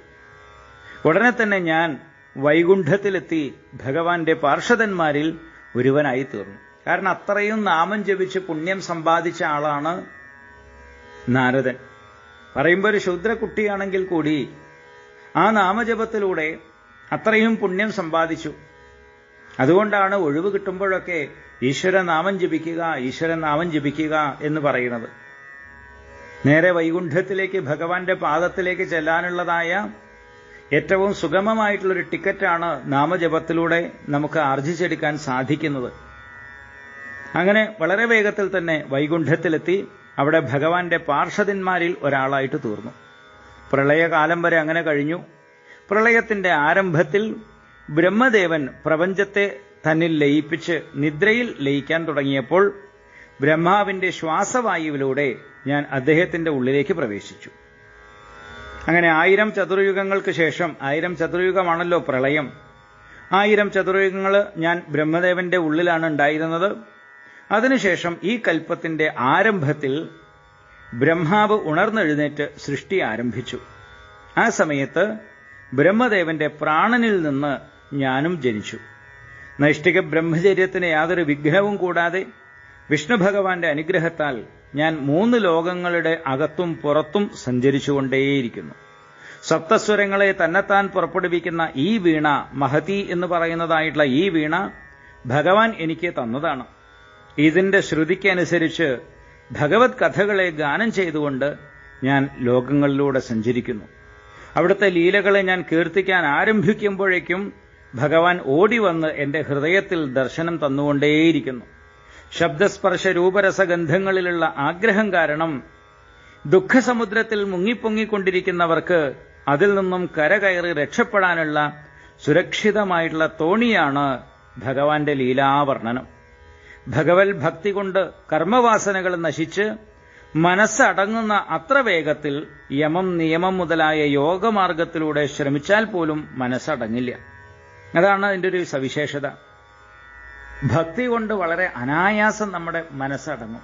ഉടനെ തന്നെ ഞാൻ വൈകുണ്ഠത്തിലെത്തി ഭഗവാന്റെ പാർഷദന്മാരിൽ ഒരുവനായി തീർന്നു. കാരണം അത്രയും നാമം ജപിച്ച് പുണ്യം സമ്പാദിച്ച ആളാണ് നാരദൻ. പറയുമ്പോൾ ഒരു ശൂദ്രകുട്ടിയാണെങ്കിൽ കൂടി ആ നാമജപത്തിലൂടെ അത്രയും പുണ്യം സമ്പാദിച്ചു. അതുകൊണ്ടാണ് ഒഴിവ് കിട്ടുമ്പോഴൊക്കെ ഈശ്വരനാമം ജപിക്കുക, ഈശ്വരനാമം ജപിക്കുക എന്ന് പറയുന്നത്. നേരെ വൈകുണ്ഠത്തിലേക്ക് ഭഗവാന്റെ പാദത്തിലേക്ക് ചെല്ലാനുള്ളതായ ഏറ്റവും സുഗമമായിട്ടുള്ളൊരു ടിക്കറ്റാണ് നാമജപത്തിലൂടെ നമുക്ക് ആർജിച്ചെടുക്കാൻ സാധിക്കുന്നത്. അങ്ങനെ വളരെ വേഗത്തിൽ തന്നെ വൈകുണ്ഠത്തിലെത്തി അവിടെ ഭഗവാന്റെ പാർഷദന്മാരിൽ ഒരാളായിട്ട് തീർന്നു. പ്രളയകാലം വരെ അങ്ങനെ കഴിഞ്ഞു. പ്രളയത്തിന്റെ ആരംഭത്തിൽ ബ്രഹ്മദേവൻ പ്രപഞ്ചത്തെ തന്നിൽ ലയിപ്പിച്ച് നിദ്രയിൽ ലയിക്കാൻ തുടങ്ങിയപ്പോൾ ബ്രഹ്മാവിന്റെ ശ്വാസവായുവിലൂടെ ഞാൻ അദ്ദേഹത്തിന്റെ ഉള്ളിലേക്ക് പ്രവേശിച്ചു. അങ്ങനെ 1000 ചതുർയുഗങ്ങൾക്ക് ശേഷം, 1000 ചതുർയുഗമാണല്ലോ പ്രളയം, 1000 ചതുർയുഗങ്ങൾ ഞാൻ ബ്രഹ്മദേവന്റെ ഉള്ളിലാണ് ഉണ്ടായിരുന്നത്. അതിനുശേഷം ഈ കൽപ്പത്തിന്റെ ആരംഭത്തിൽ ബ്രഹ്മാവ് ഉണർന്നെഴുന്നേറ്റ് സൃഷ്ടി ആരംഭിച്ചു. ആ സമയത്ത് ബ്രഹ്മദേവന്റെ പ്രാണനിൽ നിന്ന് ഞാനും ജനിച്ചു. നൈഷ്ഠിക ബ്രഹ്മചര്യത്തിന് യാതൊരു വിഘ്നവും കൂടാതെ വിഷ്ണു ഭഗവാന്റെ അനുഗ്രഹത്താൽ ഞാൻ 3 ലോകങ്ങളുടെ അകത്തും പുറത്തും സഞ്ചരിച്ചുകൊണ്ടേയിരിക്കുന്നു. സപ്തസ്വരങ്ങളെ തന്നെത്താൻ പുറപ്പെടുവിക്കുന്ന ഈ വീണ, മഹതി എന്ന് പറയുന്നതായിട്ടുള്ള ഈ വീണ ഭഗവാൻ എനിക്ക് തന്നതാണ്. ഇതിന്റെ ശ്രുതിക്കനുസരിച്ച് ഭഗവത് കഥകളെ ഗാനം ചെയ്തുകൊണ്ട് ഞാൻ ലോകങ്ങളിലൂടെ സഞ്ചരിക്കുന്നു. അവിടുത്തെ ലീലകളെ ഞാൻ കീർത്തിക്കാൻ ആരംഭിക്കുമ്പോഴേക്കും ഭഗവാൻ ഓടിവന്ന് എന്റെ ഹൃദയത്തിൽ ദർശനം തന്നുകൊണ്ടേയിരിക്കുന്നു. ശബ്ദസ്പർശ രൂപരസഗന്ധങ്ങളിലുള്ള ആഗ്രഹം കാരണം ദുഃഖസമുദ്രത്തിൽ മുങ്ങിപ്പൊങ്ങിക്കൊണ്ടിരിക്കുന്നവർക്ക് അതിൽ നിന്നും കരകയറി രക്ഷപ്പെടാനുള്ള സുരക്ഷിതമായിട്ടുള്ള തോണിയാണ് ഭഗവാന്റെ ലീലാവർണ്ണനം. ഭഗവത് ഭക്തി കൊണ്ട് കർമ്മവാസനകൾ നശിച്ച് മനസ്സടങ്ങുന്ന അത്ര വേഗത്തിൽ യമം, നിയമം മുതലായ യോഗമാർഗത്തിലൂടെ ശ്രമിച്ചാൽ പോലും മനസ്സടങ്ങില്ല. അതാണ് അതിന്റെ ഒരു സവിശേഷത. ഭക്തി കൊണ്ട് വളരെ അനായാസം നമ്മുടെ മനസ്സടങ്ങും.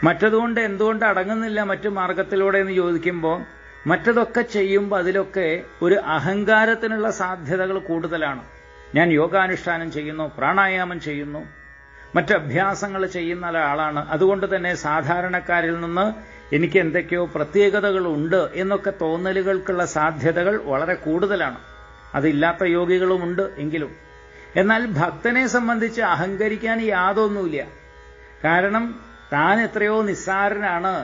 മറ്റതുകൊണ്ട് എന്തുകൊണ്ട് അടങ്ങുന്നില്ല മറ്റു മാർഗത്തിലൂടെ എന്ന് ചോദിക്കുമ്പോൾ, മറ്റതൊക്കെ ചെയ്യുമ്പോൾ അതിലൊക്കെ ഒരു അഹങ്കാരത്തിനുള്ള സാധ്യതകൾ കൂടുതലാണ്. ഞാൻ യോഗാനുഷ്ഠാനം ചെയ്യുന്നു, പ്രാണായാമം ചെയ്യുന്നു, മറ്റഭ്യാസങ്ങൾ ചെയ്യുന്ന ഒരാളാണ്, അതുകൊണ്ട് തന്നെ സാധാരണക്കാരിൽ നിന്ന് എനിക്ക് എന്തൊക്കെയോ പ്രത്യേകതകളുണ്ട് എന്നൊക്കെ തോന്നലുകൾക്കുള്ള സാധ്യതകൾ വളരെ കൂടുതലാണ്. അതില്ലാത്ത യോഗികളുമുണ്ട് എങ്കിലും. എന്നാൽ ഭക്തനെ സംബന്ധിച്ച് അഹങ്കരിക്കാൻ യാതൊന്നുമില്ല. കാരണം താൻ എത്രയോ നിസ്സാരനാണ്,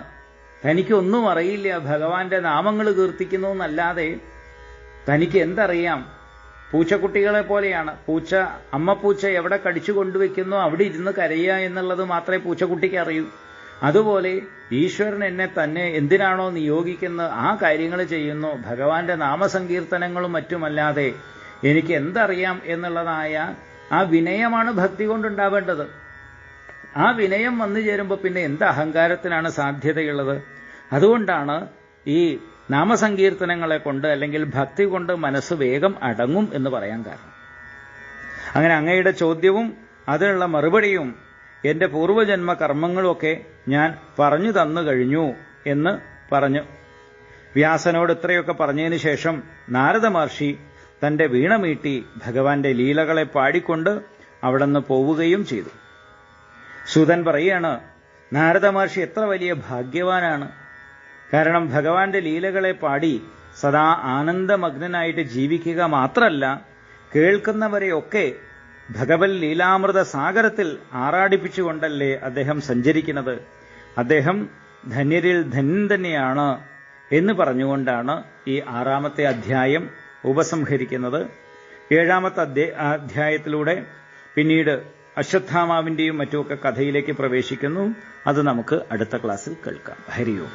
തനിക്കൊന്നും അറിയില്ല, ഭഗവാന്റെ നാമങ്ങൾ കീർത്തിക്കുന്നു എന്നല്ലാതെ തനിക്ക് എന്തറിയാം. പൂച്ചക്കുട്ടികളെ പോലെയാണ്. അമ്മപ്പൂച്ച എവിടെ കടിച്ചു കൊണ്ടുവയ്ക്കുന്നു അവിടെ ഇരുന്ന് കരയുക എന്നുള്ളത് മാത്രമേ പൂച്ചക്കുട്ടിക്ക് അറിയൂ. അതുപോലെ ഈശ്വരൻ എന്നെ തന്നെ എന്തിനാണോ നിയോഗിക്കുന്നത് ആ കാര്യങ്ങൾ ചെയ്യുന്നു. ഭഗവാന്റെ നാമസങ്കീർത്തനങ്ങളും മറ്റുമല്ലാതെ എനിക്ക് എന്തറിയാം എന്നുള്ളതായ ആ വിനയമാണ് ഭക്തി കൊണ്ടുണ്ടാവേണ്ടത്. ആ വിനയം വന്നു ചേരുമ്പോൾ പിന്നെ എന്ത് അഹങ്കാരത്തിനാണ് സാധ്യതയുള്ളത്? അതുകൊണ്ടാണ് ഈ നാമസങ്കീർത്തനങ്ങളെ കൊണ്ട് അല്ലെങ്കിൽ ഭക്തി കൊണ്ട് മനസ്സ് വേഗം അടങ്ങും എന്ന് പറയാൻ കാരണം. അങ്ങനെ അങ്ങയുടെ ചോദ്യവും അതിനുള്ള മറുപടിയും എന്റെ പൂർവജന്മ കർമ്മങ്ങളുമൊക്കെ ഞാൻ പറഞ്ഞു തന്നു കഴിഞ്ഞു എന്ന് പറഞ്ഞു. വ്യാസനോട് ഇത്രയൊക്കെ പറഞ്ഞതിന് ശേഷം നാരദ മഹർഷി തന്റെ വീണമീട്ടി ഭഗവാന്റെ ലീലകളെ പാടിക്കൊണ്ട് അവിടെ നിന്ന് പോവുകയും ചെയ്തു. സൂതൻ പറയാണ്, നാരദ മഹർഷി എത്ര വലിയ ഭാഗ്യവാനാണ്. കാരണം ഭഗവാന്റെ ലീലകളെ പാടി സദാ ആനന്ദമഗ്നനായിട്ട് ജീവിക്കുക മാത്രമല്ല, കേൾക്കുന്നവരെയൊക്കെ ഭഗവത് ലീലാമൃത സാഗരത്തിൽ ആറാടിപ്പിച്ചുകൊണ്ടല്ലേ അദ്ദേഹം സഞ്ചരിക്കുന്നത്. അദ്ദേഹം ധന്യരിൽ ധന്യൻ തന്നെയാണ് എന്ന് പറഞ്ഞുകൊണ്ടാണ് ഈ 6ാമത്തെ അധ്യായം ഉപസംഹരിക്കുന്നത്. 7ാമത്തെ അധ്യായത്തിലൂടെ പിന്നീട് അശ്വത്ഥാമാവിന്റെയും മറ്റുമൊക്കെ കഥയിലേക്ക് പ്രവേശിക്കുന്നു. അത് നമുക്ക് അടുത്ത ക്ലാസ്സിൽ കേൾക്കാം. ഹരി ഓം.